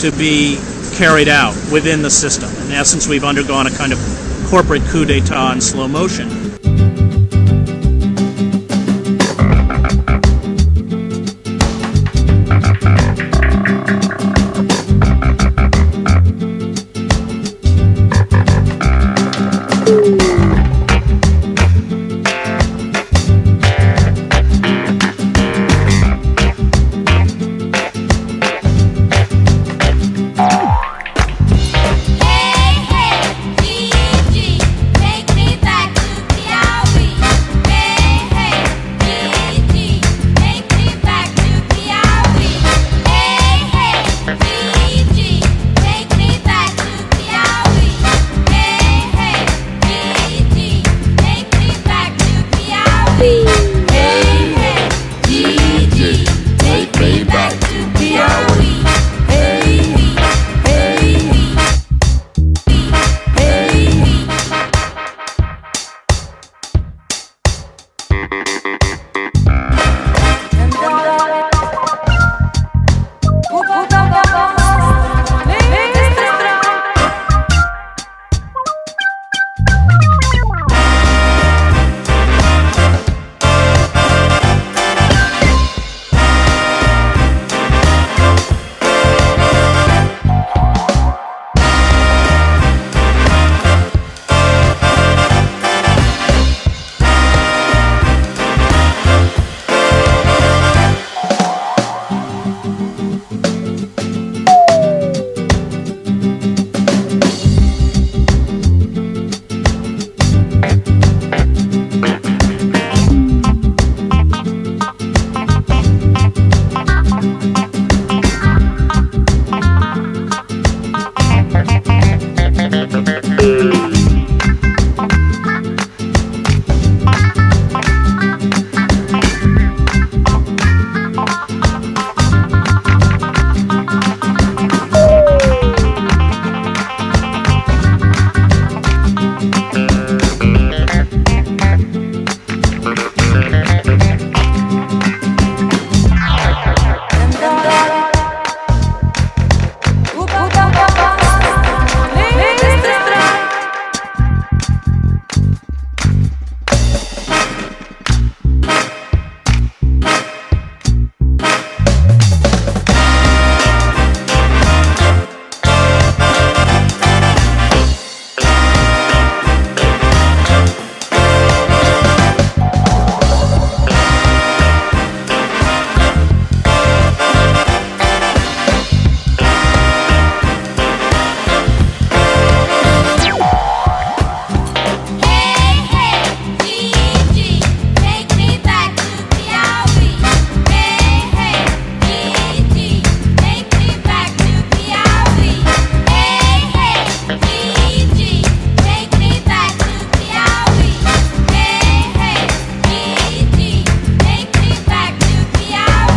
to be carried out within the system. In essence, we've undergone a kind of corporate coup d'etat in slow motion. Hey, hey, Gigi, take me back to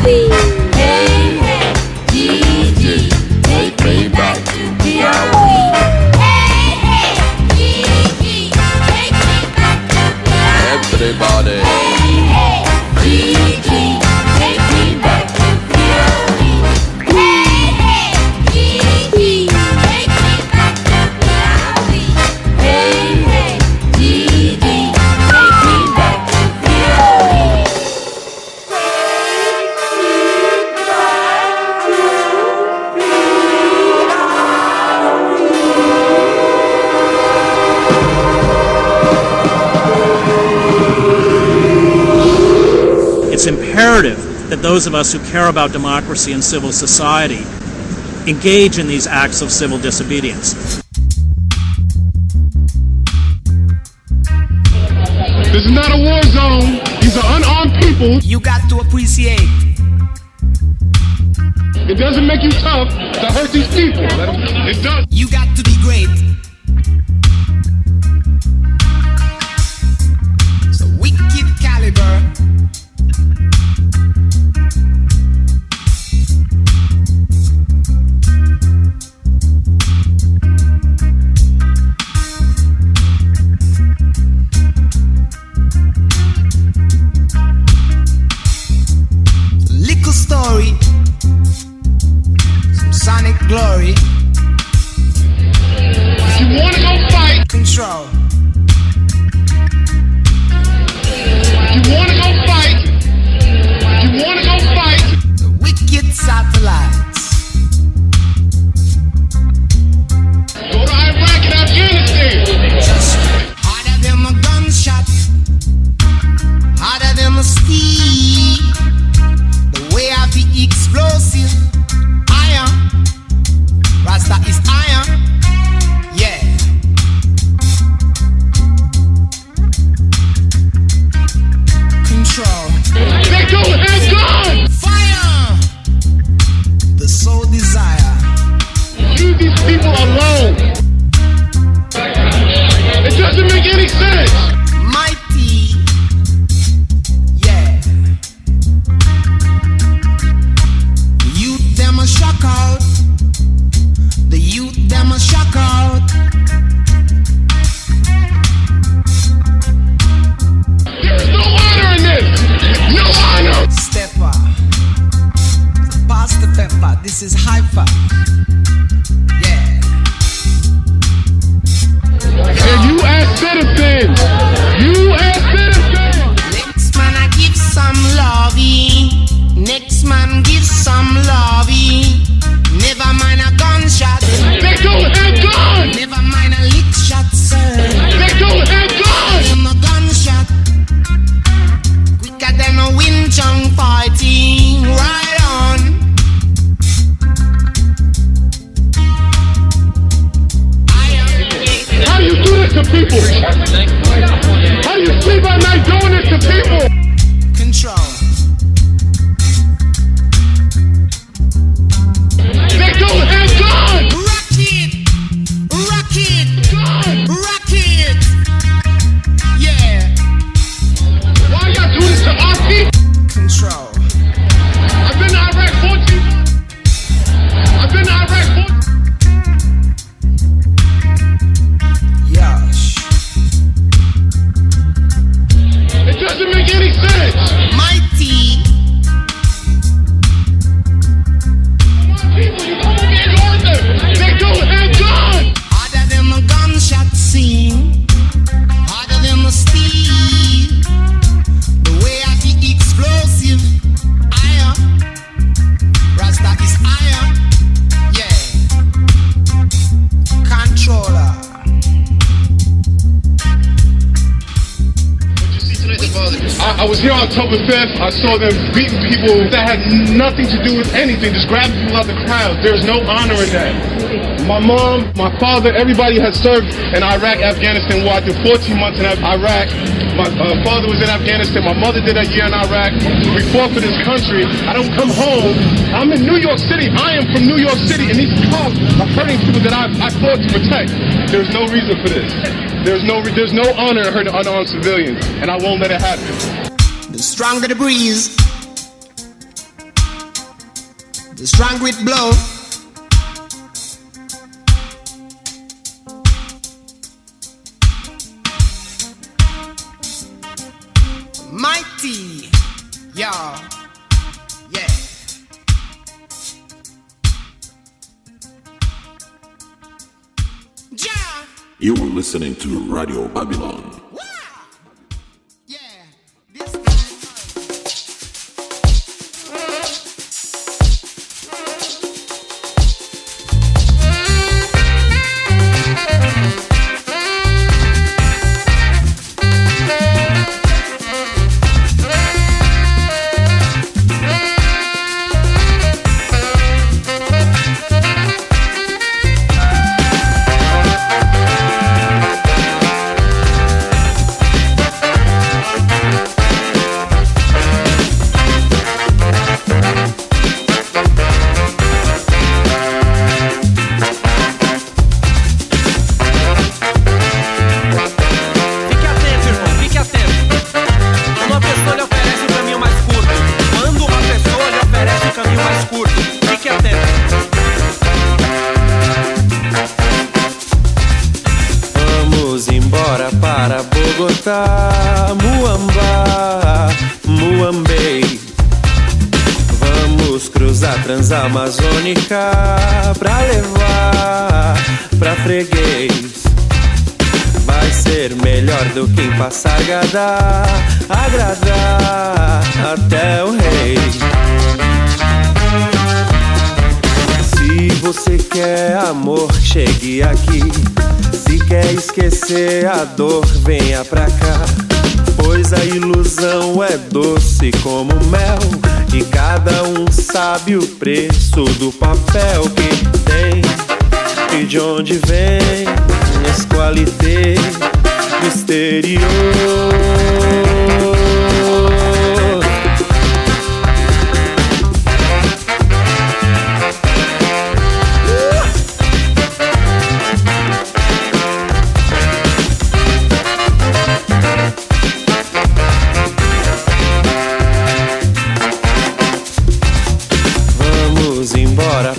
Piauí. Hey, hey, Gigi, take me back to Piauí. Hey, hey, Gigi, take me back to Piauí. Everybody. Hey, hey, Gigi, take me back to Piauí. Hey, hey, Gigi, take me back to Piauí. Hey, hey, Gigi, take me back to Piauí. It's imperative that those of us who care about democracy and civil society engage in these acts of civil disobedience. This is not a war zone. These are unarmed people. You got to appreciate. It doesn't make you tough to hurt these people. It does. You got to be great. So wicked caliber. Little story. Some sonic glory. If you want to go fight, Control. if you want to go fight, if you want to go fight, The wicked satellites. go to Iraq and Afghanistan. Just harder than a gunshot. Harder than a steel. The way I be explosive. Iron. Rasta is iron. Yeah. Control. They don't have guns. Fire. The soul desire. Leave these people alone. It doesn't make any sense. Mighty. Yeah. The youth them a shock out. The youth them a shock out. There's no honor in this. No honor. Stepper. Pass the pepper. This is hyper. Yeah. And you as citizens, Next man I give some lovey. Next man give some lovey. Never mind a gunshot. they don't have guns. Never mind a lick shot, sir. They don't have guns. Them a gunshot. Quicker than a wind chung fighting. Right on. How do you do this to people? How do you sleep at night doing this to people? Control. They don't have guns. Rocket. Rocket. Rocket. Yeah. Why y'all do this to our people? Control. I've been to Iraq 14 months. I've been to Iraq 14 Yosh. It doesn't make any sense. Mighty. People, you don't ignore them. They don't have guns. Harder than a gunshot scene. Harder than a steel. The way I be explosive. Iron. Rasta is iron. Yeah. Controller. I was here on October 5th. I saw them beating people that had nothing to do with anything, just grabbing people out the crowd. There's no honor in that. My mom, my father, everybody has served in Iraq, Afghanistan war. I did 14 months in Iraq. My father was in Afghanistan. My mother did a year in Iraq. We fought for this country. I don't come home. I'm in New York City. I am from New York City, and these cops are hurting people that I fought to protect. There's no reason for this. There's no honor in hurting unarmed civilians, and I won't let it happen. The stronger the breeze, strong with blow. Mighty, y'all, yeah. You are listening to Radio Babylon. Transamazônica pra levar pra freguês. Vai ser melhor do que em Passargada, agradar até o rei. Se você quer amor, chegue aqui. Se quer esquecer a dor, venha pra cá. Pois a ilusão é doce como mel, e cada um sabe o preço do papel que tem e de onde vem esse qualité do exterior.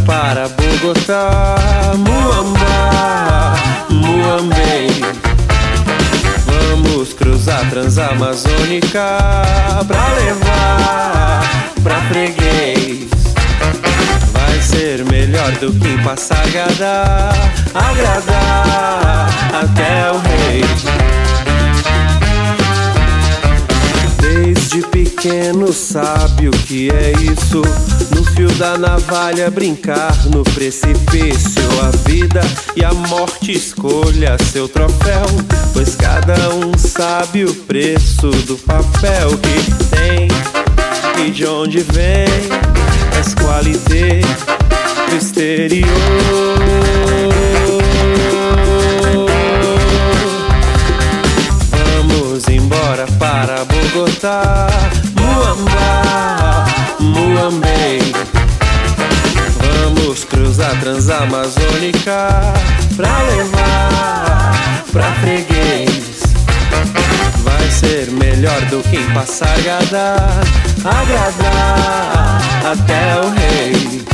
Para Bogotá, Muamba, Muambei. Vamos cruzar Transamazônica pra levar pra freguês. Vai ser melhor do que em Passargada, agradar até o rei. Desde pequeno sabe o que é isso, no fio da navalha brincar no precipício. A vida e a morte escolha seu troféu, pois cada um sabe o preço do papel que tem e de onde vem essa qualité do exterior. Vamos embora para Bogotá, Muamba, Muambei. Vamos cruzar Transamazônica pra levar pra freguês. Vai ser melhor do que em Passargada, agradar até o rei.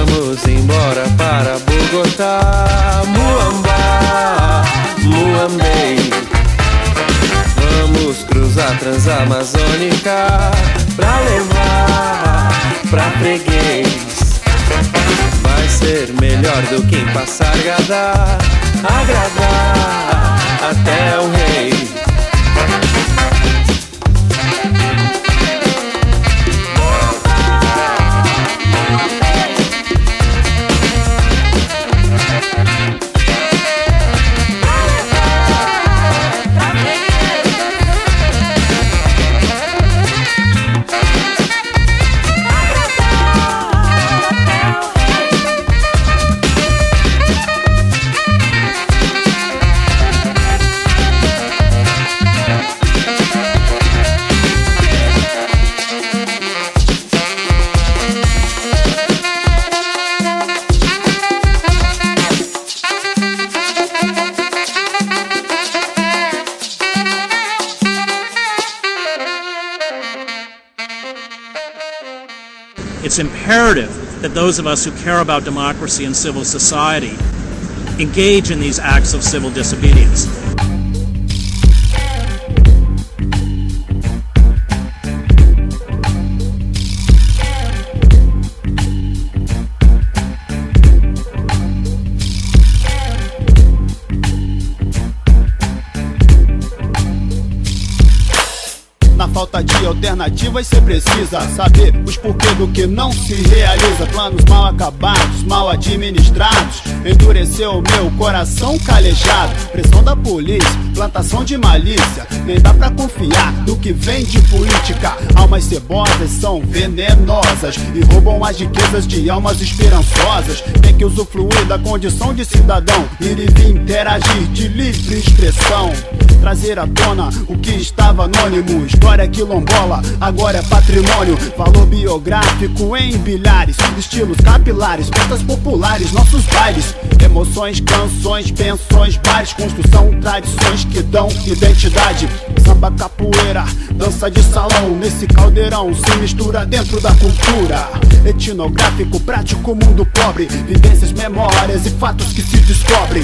Vamos embora para Bogotá, Muamba, Muambei. Vamos cruzar Transamazônica pra levar pra freguês. Vai ser melhor do que em Passargada, agradar até o rei. it's imperative that those of us who care about democracy and civil society engage in these acts of civil disobedience. Falta de alternativas, cê precisa saber os porquê do que não se realiza. Planos mal acabados, mal administrados, endureceu o meu coração calejado. Pressão da polícia, plantação de malícia, nem dá pra confiar no que vem de política. Almas cebosas são venenosas e roubam as riquezas de almas esperançosas. Tem que usufruir da condição de cidadão, ir e vir interagir de livre expressão, trazer à tona o que estava anônimo. História quilombola, agora é patrimônio. Valor biográfico em bilhares, estilos capilares, festas populares, nossos bailes, emoções, canções, pensões, bares, construção, tradições que dão identidade. Samba, capoeira, dança de salão, nesse caldeirão se mistura dentro da cultura. Etnográfico, prático, mundo pobre, vivências, memórias e fatos que se descobrem.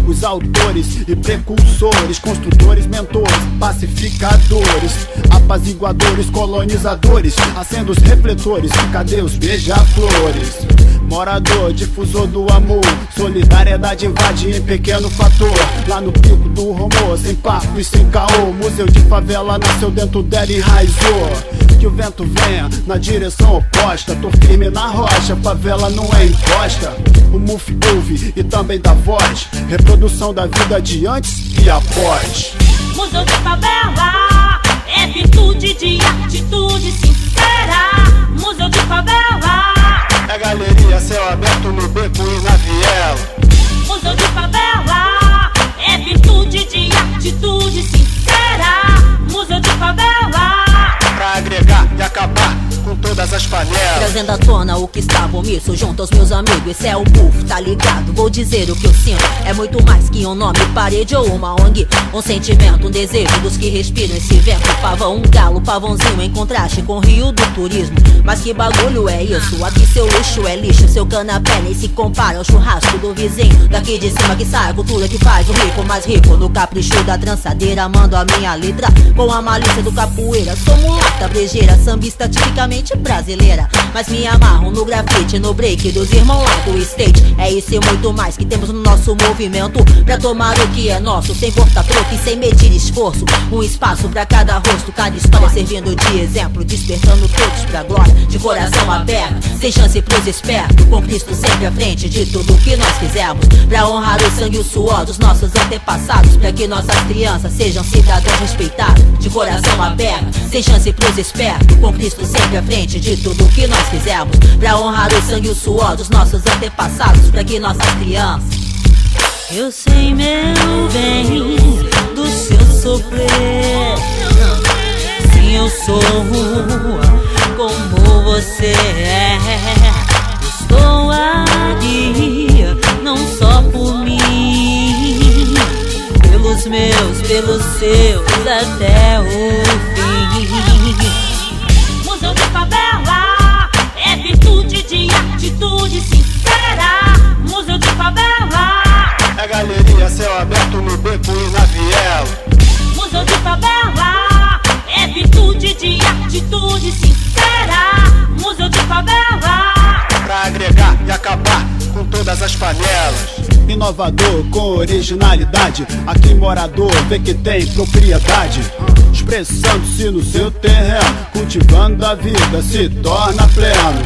Os autores e precursores, construtores, mentores, pacificadores, apaziguadores, colonizadores, acendo os refletores, cadê os beija-flores? Morador, difusor do amor, solidariedade invade em pequeno fator. Lá no pico do Romô, sem papo e sem caô, museu de favela nasceu dentro dela e enraizou. Que o vento venha na direção oposta, tô firme na rocha, favela não é imposta. O MUF ouve e também dá voz, reprodução da vida de antes e após. Museu de favela é virtude de atitude sincera. Museu de favela é galeria, céu aberto no beco e na viela. Museu de favela é virtude de atitude sincera. Museu de favela pra agregar e acabar com todas as panelas, trazendo à tona o que estava omisso junto aos meus amigos. Esse é o MUF, tá ligado? Vou dizer o que eu sinto. É muito mais que um nome, parede ou uma ONG. Um sentimento, um desejo dos que respiram esse vento. Pavão, um galo, pavãozinho em contraste com o rio do turismo. Mas que bagulho é isso? Aqui seu luxo é lixo, seu canapé nem se compara ao churrasco do vizinho. Daqui de cima que sai a cultura que faz o rico mais rico. No capricho da trançadeira, mando a minha letra com a malícia do capoeira. Sou mulata, brejeira, sambista tipicamente brasileira, mas me amarro no grafite, no break dos irmãos lá do state. É isso e muito mais que temos no nosso movimento, pra tomar o que é nosso, sem cortar troco e sem medir esforço. Um espaço pra cada rosto, cada história servindo de exemplo, despertando todos pra glória, de coração aberto, sem chance pros espertos, com Cristo sempre à frente de tudo que nós fizemos, pra honrar o sangue e o suor dos nossos antepassados, pra que nossas crianças sejam cidadãos respeitados, de coração aberto, sem chance pros espertos, com Cristo sempre à frente de tudo que nós fizemos, pra honrar o sangue e o suor dos nossos antepassados, pra que nossas crianças. Eu sei, meu bem, do seu sofrer. Sim, eu sou como você é. Estou aqui, não só por mim, pelos meus, pelos seus, até o fim. Museu de favela é virtude de atitude sincera. Museu de favela é galeria, céu aberto no beco e na viela. Museu de favela é virtude de atitude sincera. Museu de favela pra agregar e acabar com todas as panelas. Inovador com originalidade, aqui morador vê que tem propriedade, expressando-se no seu terreno, cultivando a vida se torna pleno.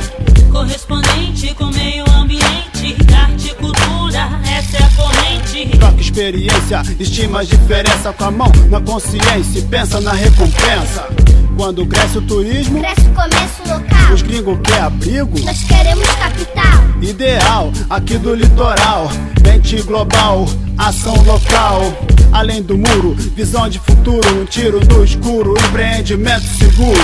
Correspondente com o meio ambiente, arte e cultura, essa é a corrente. Troca experiência, estima a diferença, com a mão na consciência e pensa na recompensa. Quando cresce o turismo, cresce o comércio local. Os gringos querem abrigo, nós queremos capital. Ideal aqui do litoral, mente global, ação local. Além do muro, visão de futuro, um tiro no escuro, empreendimento seguro.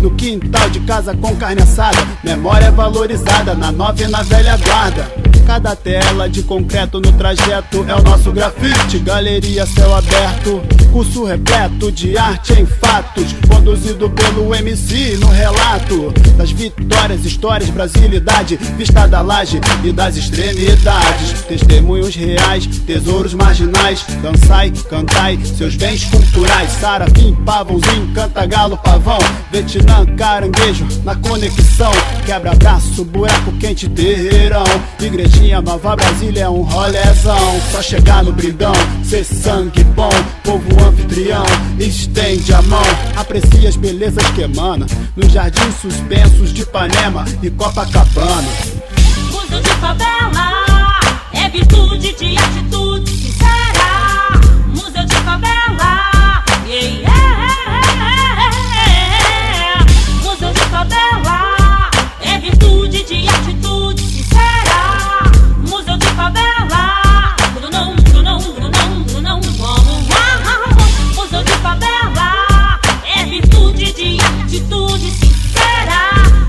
No quintal de casa com carne assada, memória valorizada na nova e na velha guarda. Cada tela de concreto no trajeto é o nosso grafite. Galeria céu aberto, curso repleto de arte em fatos, conduzido pelo MC no relato das vitórias, histórias, brasilidade, vista da laje e das extremidades. Testemunhos reais, tesouros marginais, dançai, cantai seus bens culturais. Sarafim, pavãozinho, canta galo, pavão, Vietnã, caranguejo na conexão. Quebra-braço, buraco quente, terreirão. Igrejinha Nova Brasília é um rolezão. Só chegar no brindão, ser sangue bom. Povo anfitrião, estende a mão. Aprecia as belezas que emana nos jardins suspensos de Ipanema e Copacabana. Museu de favela é virtude de atitude sincera. Museu de favela, yeah, yeah. Museu de favela é virtude de atitude sincera. Museu de favela, não, vamos lá. Museu de favela é virtude de atitude sincera.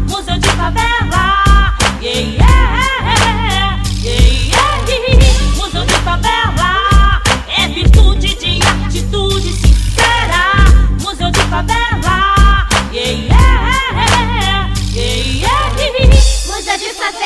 Museu de favela, yeah, yeah, yeah. Museu de favela é virtude de atitude sincera. Museu de favela, yeah, yeah, yeah. Museu de favela.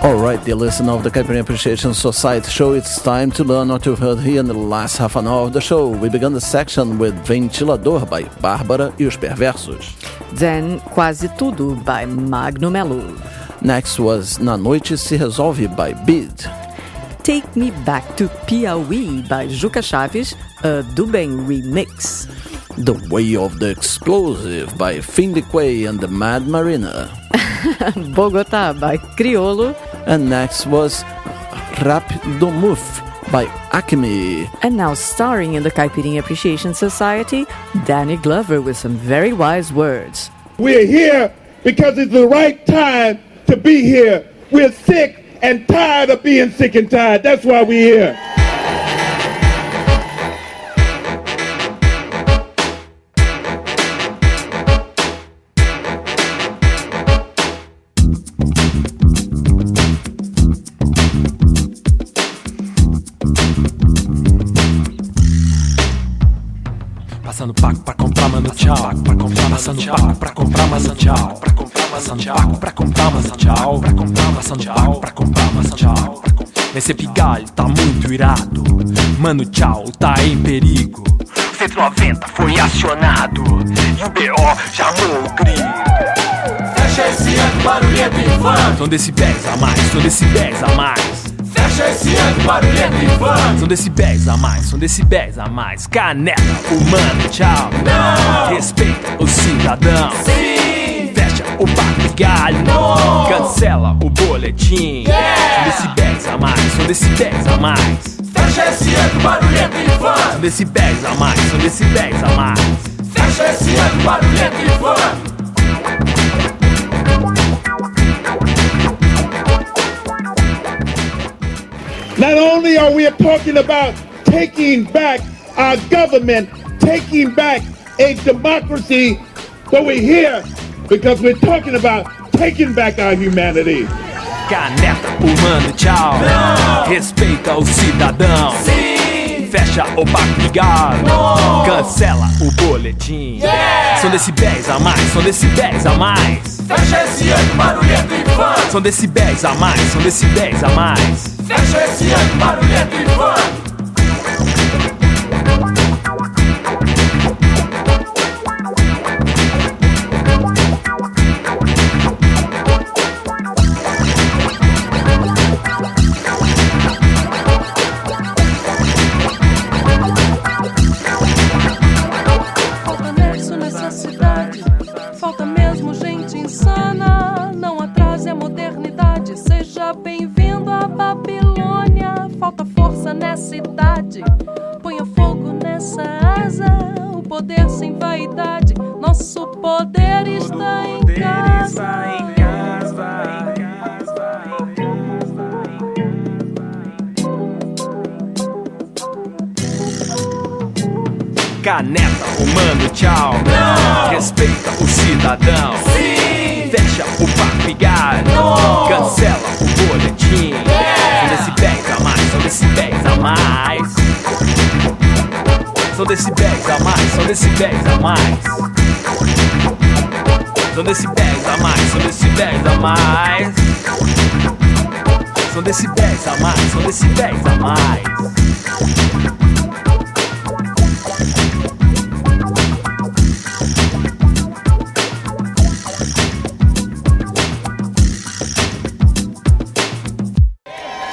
Alright, dear listener of the Caipirinha Appreciation Society show, it's time to learn what you've heard here in the last half an hour of the show. We began the section with Ventilador by Bárbara e os Perversos. Then Quase Tudo by Magno Melo. Next was Na Noite Se Resolve by Bid. Take Me Back to Piauí by Juca Chaves, a Dubem remix. The Way of the Explosive by Finley Quay and the Mad Marina. Bogotá by Criolo. And next was Rap do Muf by Acme. And now starring in the Caipirinha Appreciation Society, Danny Glover with some very wise words. We're here because it's the right time to be here. We're sick and tired of being sick and tired. That's why we're here. Passando paco pra comprar, mano, tchau. Passando paco pra comprar, mano, tchau. Passando paco pra comprar, mano, tchau. Passando paco pra comprar, mano, tchau. Esse pigalho tá muito irado. Mano, tchau, tá em perigo. 190 foi acionado e o BO chamou o grito. Fecha esse ano, barulhento e funk. São decibéis a mais, são decibéis a mais. Fecha esse ano, barulhento e funk. São decibéis a mais, são decibéis a mais. Caneta, humano, tchau. Não. Respeita o cidadão. Sim. Fecha o papagaio. Não. Cancela o boletim. Yeah. São decibéis a mais, são decibéis a mais. Fecha esse ano, barulhento e funk. São decibéis a mais, são decibéis a mais. Fecha esse ano, barulhento e funk. Not only are we talking about taking back our government, taking back a democracy, but we're here because we're talking about taking back our humanity. Caneta, humano, tchau. Não. Respeita o cidadão. Sim. Fecha o papagaio. Não. Cancela o boletim. Yeah. São decibéis a mais, são decibéis a mais. Fecha esse ano, barulhento e funk. São decibéis a mais, são decibéis a mais. Fecha esse ano, barulhento e funk. Falta nexo nessa cidade, falta mesmo gente insana. Não atrase a modernidade, seja bem-vindo à Babilônia. Falta força nessa idade, ponha fogo nessa asa. O poder sem vaidade, nosso poder está em casa. Caneta, humano, tchau. Não. Respeita o cidadão. Sim. fecha o papigar, cancela o boletim. São decibéis a mais, são decibéis a mais. São decibéis a mais, são decibéis a mais. São decibéis a mais, são decibéis a mais. São decibéis a mais, são decibéis a mais.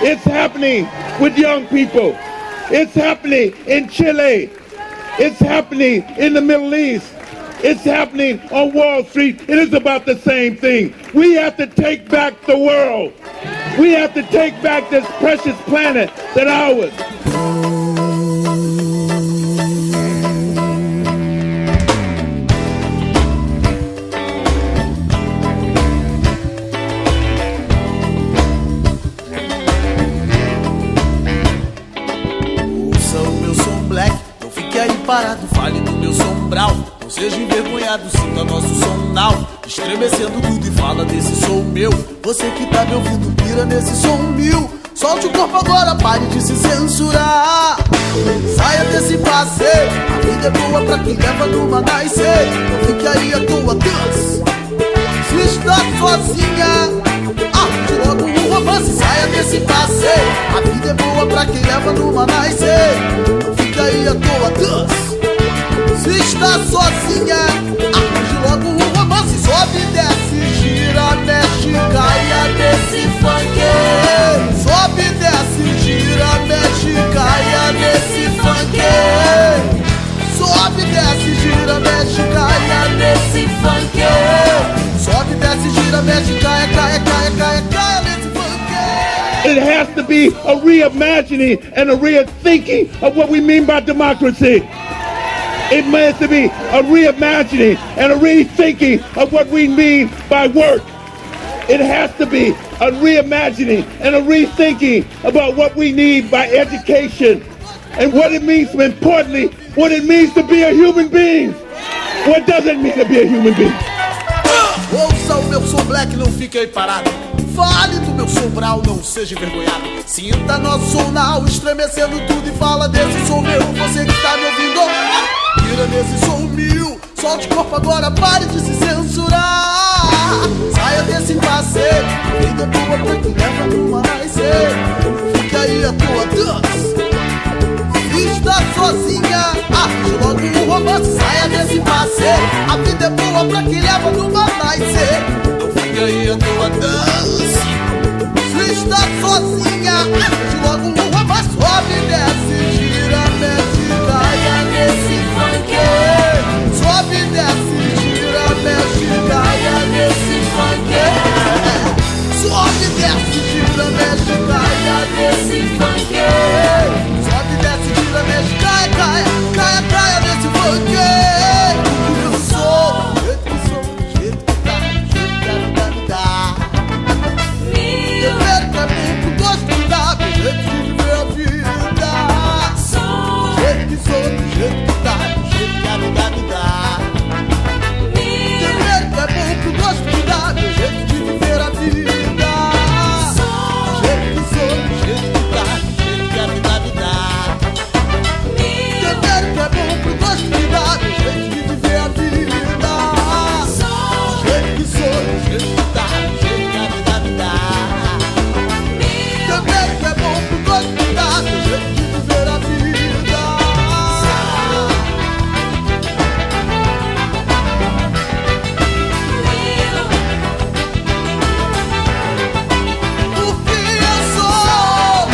It's happening with young people. It's happening in Chile. It's happening in the Middle East. It's happening on Wall Street. It is about the same thing. We have to take back the world. We have to take back this precious planet that ours. Ouça o meu som black, não fique aí parado, fale do meu som brown. Não seja envergonhado, sinta nosso som now. Estremecendo tudo e fala desse som meu. Você que tá me ouvindo, pira nesse som mil. Solte o corpo agora, pare de se censurar. Saia desse passeio, a vida é boa pra quem leva numa nascer. Não fique aí à toa, Deus. Se está sozinha, arranje logo um romance. Saia desse passeio, a vida é boa pra quem leva numa nascer. Não fique aí à toa, Deus. Se está sozinha, arranje logo um romance. Sobe, desce, gira, mexe, caia nesse funk. Sobe, desce, gira, mexe, caia nesse funk. Sobe, desce, gira, mexe, caia nesse funk. Sobe, desce, gira, mexe, caia, caia, caia, caia, caia nesse funk. It has to be a reimagining and a rethinking of what we mean by democracy. It has to be a reimagining and a rethinking of what we mean by work. It has to be a reimagining and a rethinking about what we need by education and what it means, importantly, what it means to be a human being. What does it mean to be a human being? Ouça o meu som black, não fique aí parado. Fale do meu som brown, não seja envergonhado. Sinta nosso som now, estremecendo tudo e fala desse som meu. Você que tá me ouvindo, pira nesse som mil. Solte o corpo agora, pare de se censurar. Saia desse passeio, a vida é boa pra quem leva numa nascer. Fique aí à toa, Deus. Está sozinha, arranje logo um romance. Saia desse passeio, a vida é boa pra quem leva numa nascer. Não fique aí à toa, Deus. Se está sozinha, arranje logo um romance. Sobe, desce, gira, mexe, caia nesse funk. Sobe, desce, gira, mexe, caia nesse funk. Sobe, desce, gira, mexe, caia nesse funk. Sobe, desce, gira, mexe, caia, caia, caia, caia nesse funk. Eu sou, do jeito que sou, do jeito que tá, do jeito que quero cantar. Eu quero que é bom pro gosto que dá, do jeito de viver a vida. Do jeito que sou, do jeito que tá, do jeito que quero cantar. Eu quero que é bom pro gosto que dá, do jeito de viver a vida. Do jeito que sou, do jeito que tá, do jeito que quero cantar. Eu quero que é bom pro gosto que dá, do jeito de viver a vida. Do jeito que sou, do jeito que tá, do jeito que quero cantar. Eu quero que é bom pro gosto que dá, do jeito de viver a vida. Porque eu sou.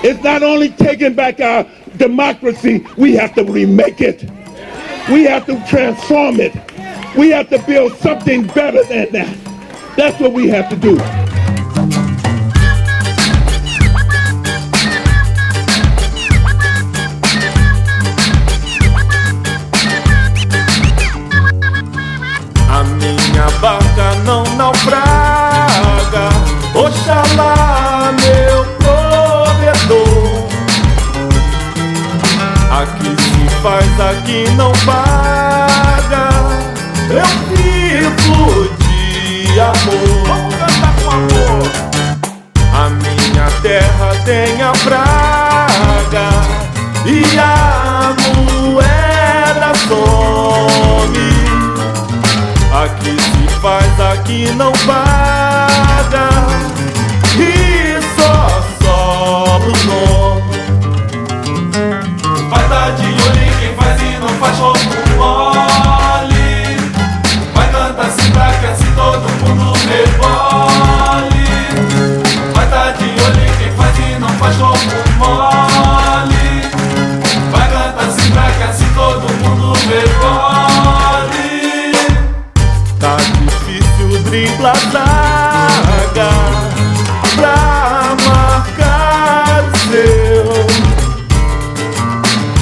It's not only taking back our democracy, we have to remake it. We have to transform it. We have to build something better than that. That's what we have to do. faz aqui não paga. Eu vivo de amor. Vamos cantar com amor. A minha terra tem a praga e a moeda some. Aqui se faz, aqui não paga, e só sobra o nome. Vai dar de olho em quem faz e não faz como mole. Vai cantar assim pra que assim todo mundo rebole. Vai dar de olho em quem faz e não faz como mole. Vai cantar assim pra que assim todo mundo rebole. Tá difícil driblar a zaga pra marcar o seu.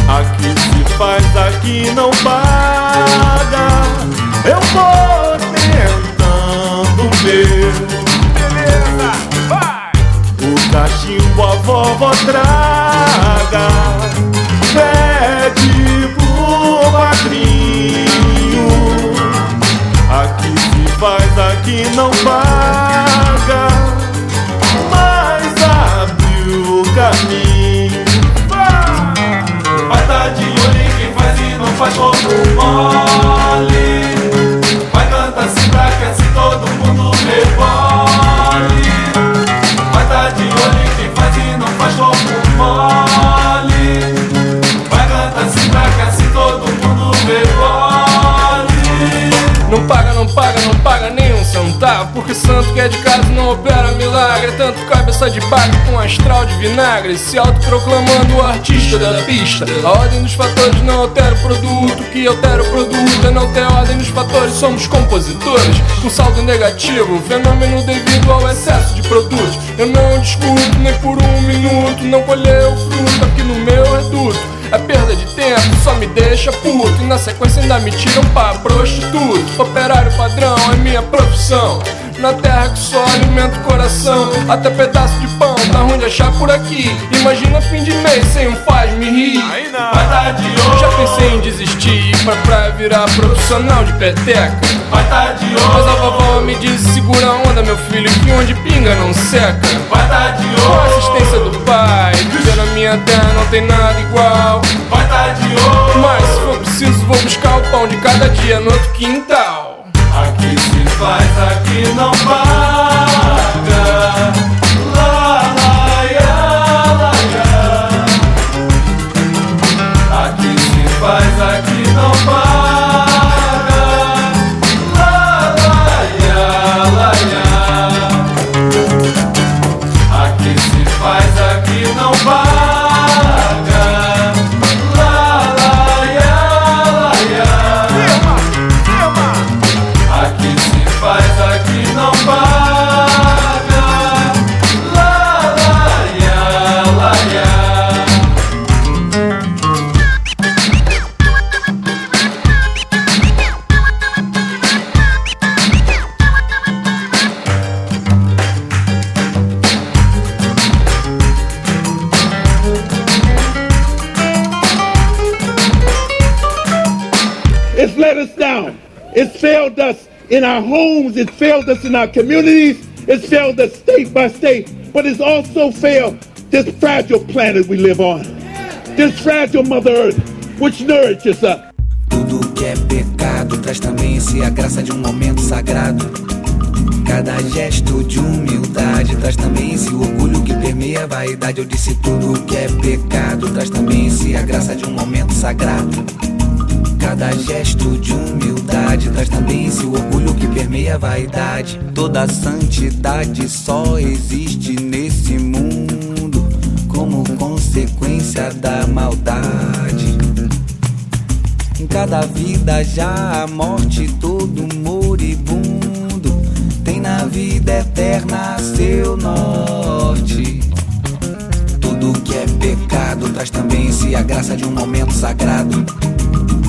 Aqui se faz, aqui não paga. Eu vou tentando o meu. Beleza, vai! O cachimbo a vovó traga, pede pro padrinho. Aqui se faz, aqui não paga, mas abre o caminho. Vai dar de olho em quem faz e não faz como mole. Vai cantar assim pra que assim todo mundo rebole. Vai dar de olho em quem faz e não faz como mole. Vai cantar assim pra que assim todo mundo rebole. Não paga nem um centavo, porque santo que é de casa não opera milagre. Tanto cabeça de bagre com astral de vinagre, se autoproclamando o artista da pista. A ordem dos fatores não altera o produto, o que altera o produto é não ter ordem dos fatores. Somos compositores com saldo negativo, fenômeno devido ao excesso de produtos. Eu não discuto nem por um minuto, não colher o fruto aqui no meu reduto. É perda de tempo, só me deixa puto, e na sequência ainda me tiram pra prostituto. Operário padrão é minha profissão, na terra que só alimenta o coração. Até pedaço de pão tá ruim de achar por aqui. Imagina fim de mês sem um faz-me rir. Vai dar de olho. Já pensei em desistir pra virar profissional de peteca. Vai dar de olho. Mas a vovó me disse, segura a onda meu filho, que onde pinga não seca. Vai dar de olho. Com a assistência do pai, viver na minha terra não tem nada igual. Vai dar de olho. Mas se for preciso vou buscar o pão de cada dia no outro quintal. Aqui se faz, aqui não paga. Lá, lá, ia, lá, ia. Aqui se faz, aqui não paga. Lá, lá, ia, lá, ia. Aqui se faz, aqui não paga. It's let us down. It's failed us in our homes. It's failed us in our communities. It's failed us state by state. But it's also failed this fragile planet we live on. This fragile Mother Earth, which nourishes us. Tudo que é pecado traz também em si a graça de um momento sagrado. Cada gesto de humildade traz também em si o orgulho que permeia a vaidade. Eu disse tudo que é pecado traz também em si a graça de um momento sagrado. Cada gesto de humildade traz também em si o orgulho que permeia a vaidade. Toda santidade só existe nesse mundo como consequência da maldade. Em cada vida já a morte, todo moribundo tem na vida eterna seu norte. Tudo que é pecado traz também em si a graça de um momento sagrado.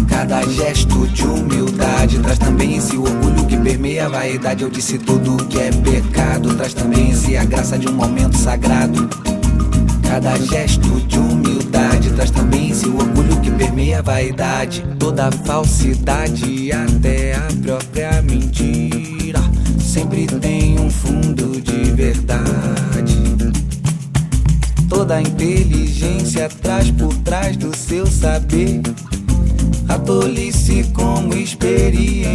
Cada gesto de humildade traz também em si o orgulho que permeia a vaidade. Eu disse tudo que é pecado traz também em si a graça de um momento sagrado. Cada gesto de humildade traz também em si o orgulho que permeia permeia a vaidade, toda a falsidade, até a própria mentira, sempre tem um fundo de verdade. Toda a inteligência traz por trás do seu saber a tolice como experiência.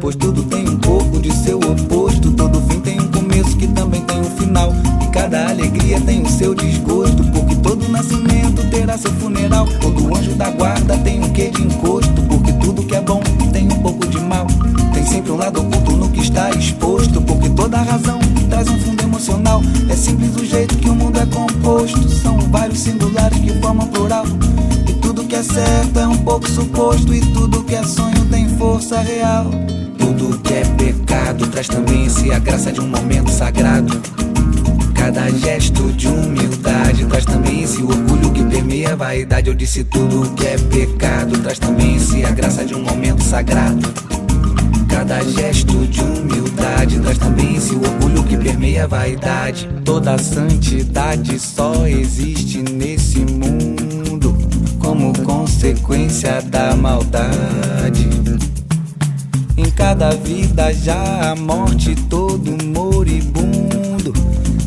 Pois tudo tem um pouco de seu oposto, todo fim tem um começo que também tem um final. E cada alegria tem o seu desgosto, porque todo nascimento terá seu funeral. Todo anjo da guarda tem um quê de encosto, porque tudo que é bom tem um pouco de mal. Tem sempre um lado oculto no que está exposto, porque toda razão traz um fundo emocional. É simples o jeito que o mundo é composto, são vários singulares que formam plural. E tudo que é certo é um pouco suposto, e tudo que é sonho tem força real. Tudo que é pecado traz também em si a graça de um momento sagrado. Cada gesto de humildade traz também em si o orgulho que permeia a vaidade. Eu disse tudo que é pecado traz também em si a graça de um momento sagrado. Cada gesto de humildade traz também em si o orgulho que permeia a vaidade. Toda a santidade só existe nesse mundo como consequência da maldade. Em cada vida já a morte, todo moribundo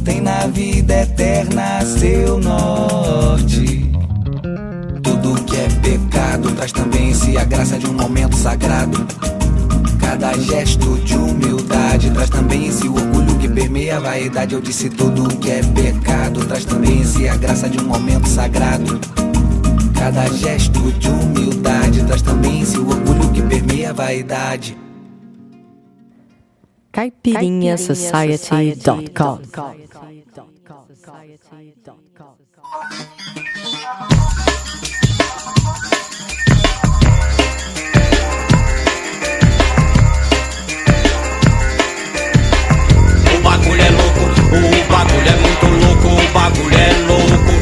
tem na vida eterna seu norte. Tudo que é pecado traz também em si a graça de um momento sagrado. Cada gesto de humildade traz também em si o orgulho que permeia a vaidade. Eu disse tudo que é pecado traz também em si a graça de um momento sagrado. Cada gesto de humildade traz também em si o orgulho que permeia a vaidade. CaipirinhaSociety.com. O bagulho é louco, o bagulho é muito louco, o bagulho é louco,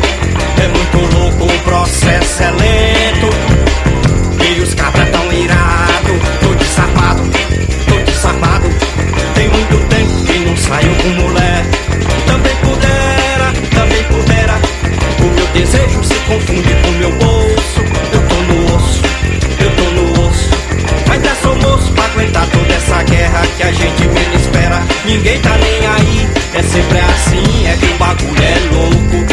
é muito louco, o processo é lento e os cabras tão irados. Tô desarmado, tem muito tempo que não saio com mulher. Também pudera, o meu desejo se confunde com o meu bolso. Eu tô no osso, mas é só moço pra aguentar toda essa guerra que a gente menos espera. Ninguém tá nem aí, é sempre assim, é que o bagulho é louco.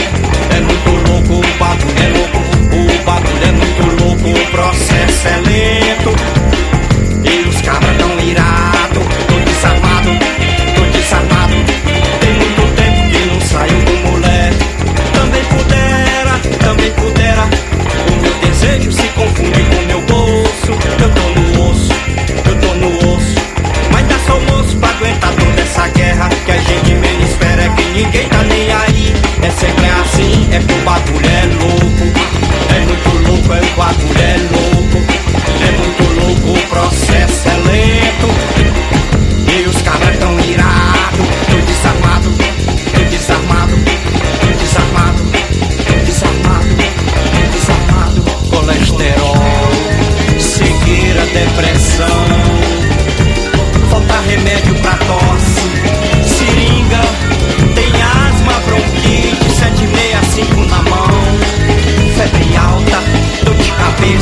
É muito louco, o bagulho é louco, o bagulho é muito louco, o processo é lento e os cabras tão irados. Tô desarmado, tem muito tempo que não saio com mulher. Também pudera, o meu desejo se confunde com o meu bolso. Eu tô no osso, mas dá só moço pra aguentar toda essa guerra que a gente menos espera. É que ninguém tá nem aí, é sempre assim, é que o bagulho é louco. É muito louco, é o bagulho é louco. É muito louco, o processo é lento e os cabras tão irados. Tô desarmado. Colesterol, cegueira, depressão, falta remédio pra tosse, seringa, tem asma, bronquite, 765 na mão, febre alta, dor de cabeça.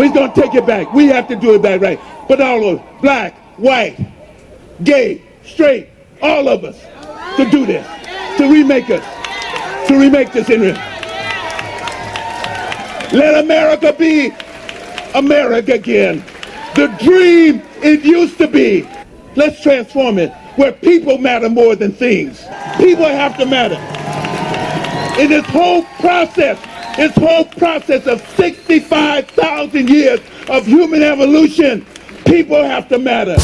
We're going to take it back. We have to do it back right. But all of us, black, white, gay, straight, all of us, to do this, to remake this in real. Let America be America again. The dream it used to be. Let's transform it where people matter more than things. People have to matter. In this whole process of 65,000 years of human evolution, people have to matter.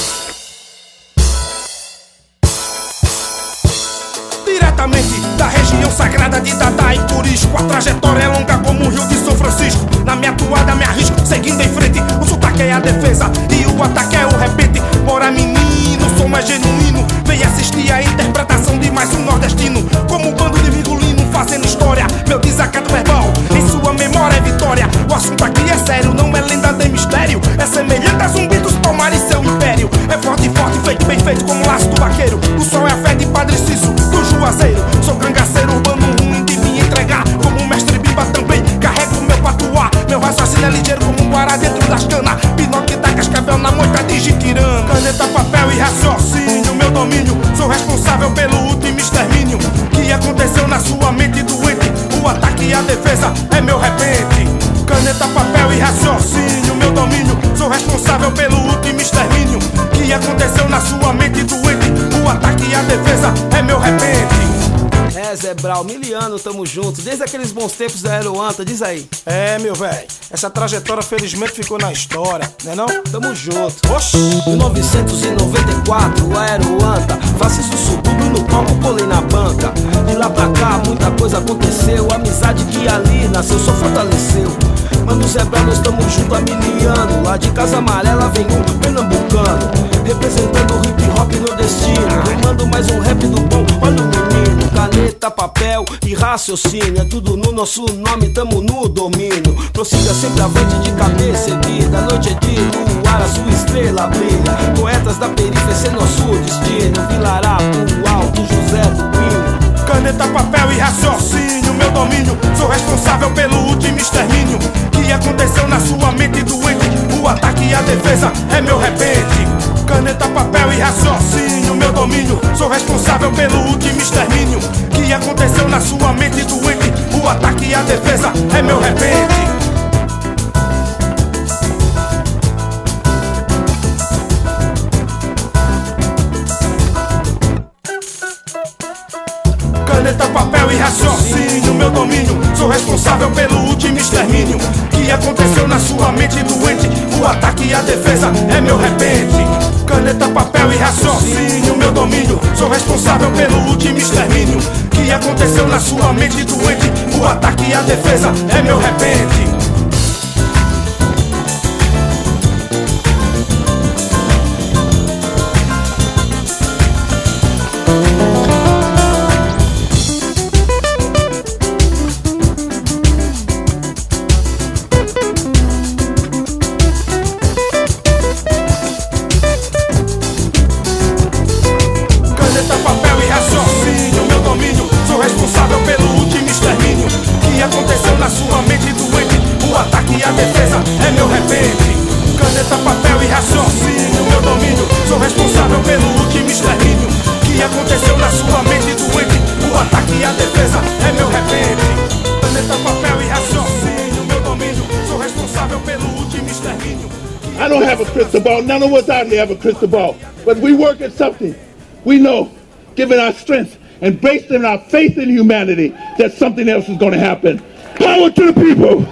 Diretamente da região sagrada de Dada e Curisco, a trajetória é longa como o rio de São Francisco. Na minha toada me arrisco, seguindo em frente. O sotaque é a defesa e o ataque é o repente. Bora menino, som é genuíno. Vem assistir a interpretação de mais um nordestino. Como um bando de virgulino fazendo história. Meu desacato verbal, em sua memória é vitória. O assunto aqui é sério, não é lenda nem mistério. É semelhante a zumbi dos palmares seu império. É forte, feito, bem feito como o laço do vaqueiro. O sol é a fé de Padre Cício do Juazeiro. Sou cangaceiro urbano ruim de me entregar. Como mestre Biba também carrego meu patuá. Meu raciocínio é ligeiro como um guará dentro das canas. Pinóquio da cascavel na moita de Jiquirana. Caneta, papel e raciocínio, meu domínio. Sou responsável pelo último extermínio que aconteceu na sua mente doente. O ataque e a defesa é meu repente. Caneta, papel e raciocínio, meu domínio. Sou responsável pelo último extermínio que aconteceu na sua mente doente. O ataque e a defesa é meu repente. É, Zé Brau, miliano, tamo junto. Desde aqueles bons tempos da Aeroanta, diz aí. É, meu velho, essa trajetória felizmente ficou na história, né não? Tamo junto. Oxi! 1994, Aeroanta. Faça isso subindo no palco, colei na banca. De lá pra cá, muita coisa aconteceu. A amizade que ali nasceu só fortaleceu. Mano, Zé Brau, nós tamo junto há miliano. Lá de Casa Amarela vem um pernambucano, representando o hip hop nordestino. Rimando mais um rap do bom, olha o menino. Caneta, papel e raciocínio, é tudo no nosso nome, tamo no domínio. Prossiga sempre avante de cabeça erguida. A noite é de luar, a sua estrela brilha. Poetas da periferia, esse é nosso destino. Vilará, o alto, José do Pino. Caneta, papel e raciocínio, meu domínio. Sou responsável pelo último extermínio que aconteceu na sua mente doente. O ataque e a defesa é meu repente. Caneta, papel e raciocínio, meu domínio. Sou responsável pelo último extermínio que aconteceu na sua mente doente. O ataque e a defesa é meu repente. Caneta, papel e raciocínio, meu domínio. Sou responsável pelo último extermínio que aconteceu na sua mente doente. O ataque e a defesa é meu repente. Caneta, papel e raciocínio, meu domínio. Sou responsável pelo último extermínio que aconteceu na sua mente doente. O ataque e a defesa é meu repente. I don't have a crystal ball. None of us out here have a crystal ball. But we work at something. We know, given our strength and based on our faith in humanity, that something else is going to happen. Power to the people.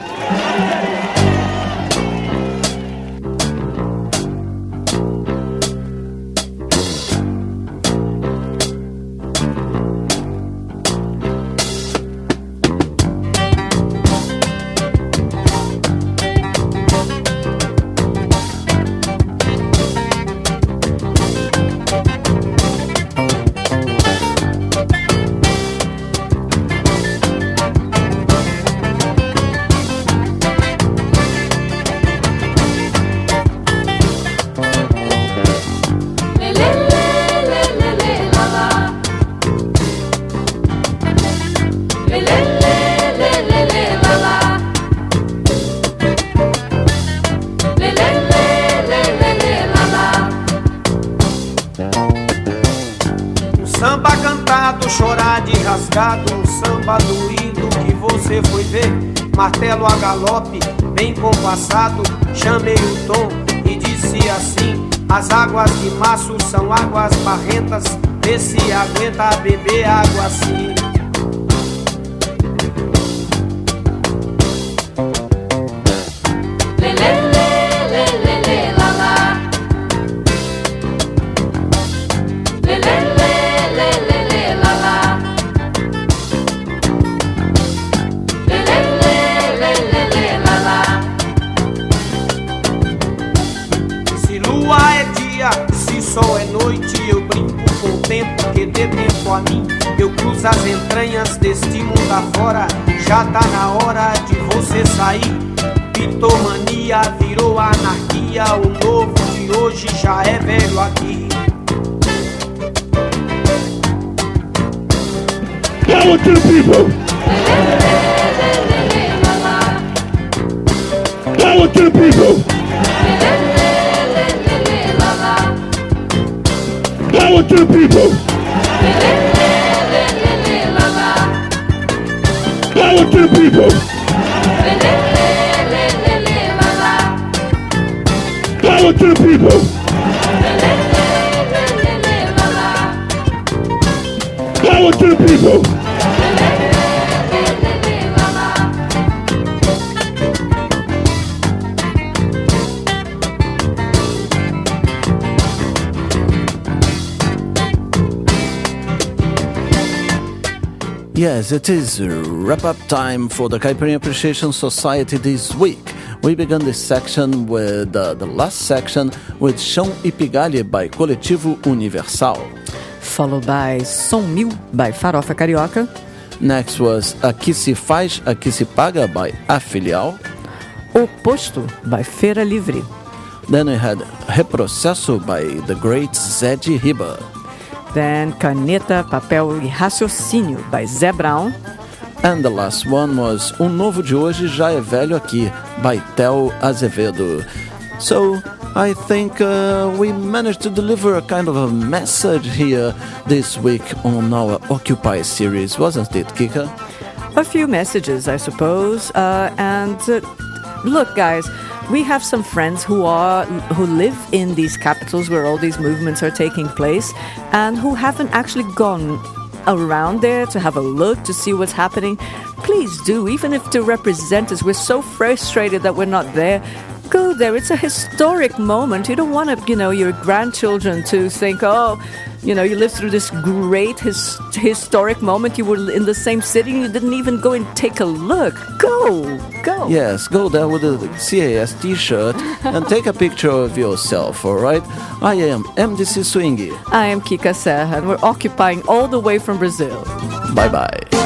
Samba cantado, chorar de rasgado, um samba doído que você foi ver. Martelo a galope, bem compassado, chamei o tom e disse assim: as águas de março são águas barrentas, vê se aguenta beber água assim. Sol é noite, eu brinco com o tempo que dê tempo a mim. Eu cruzo as entranhas deste mundo afora. Já tá na hora de você sair. Pitomania virou anarquia. O novo de hoje já é velho aqui. Power to the people! Power to the people! Power to the people! Power to the people! Power to the people! Power to the people! Yes, it is wrap-up time for the Caipirinha Appreciation Society this week. We began this section with the last section with Chão e Pigalha by Coletivo Universal. Followed by Som Mil by Farofa Carioca. Next was Aqui Se Faz, Aqui Se Paga by A Filial. Oposto by Feira Livre. Then we had Reprocesso by the great Zé de Riba. Then Caneta, Papel e Raciocínio by Zé Brown. And the last one was O Novo de Hoje Já É Velho Aqui by Theo Azevedo. So I think we managed to deliver a kind of a message here this week on our Occupy series, wasn't it, Kika? A few messages, I suppose. Look, guys, we have some friends who live in these capitals where all these movements are taking place and who haven't actually gone around there to have a look, to see what's happening. Please do, even if to represent us. We're so frustrated that we're not there. Go there. It's a historic moment. You don't want your grandchildren to think, you lived through this great historic moment. You were in the same city and you didn't even go and take a look. Go. Yes, go there with a CAS t-shirt and take a picture of yourself, all right? I am MDC Swingy. I am Kika Serra, and we're occupying all the way from Brazil. Bye-bye.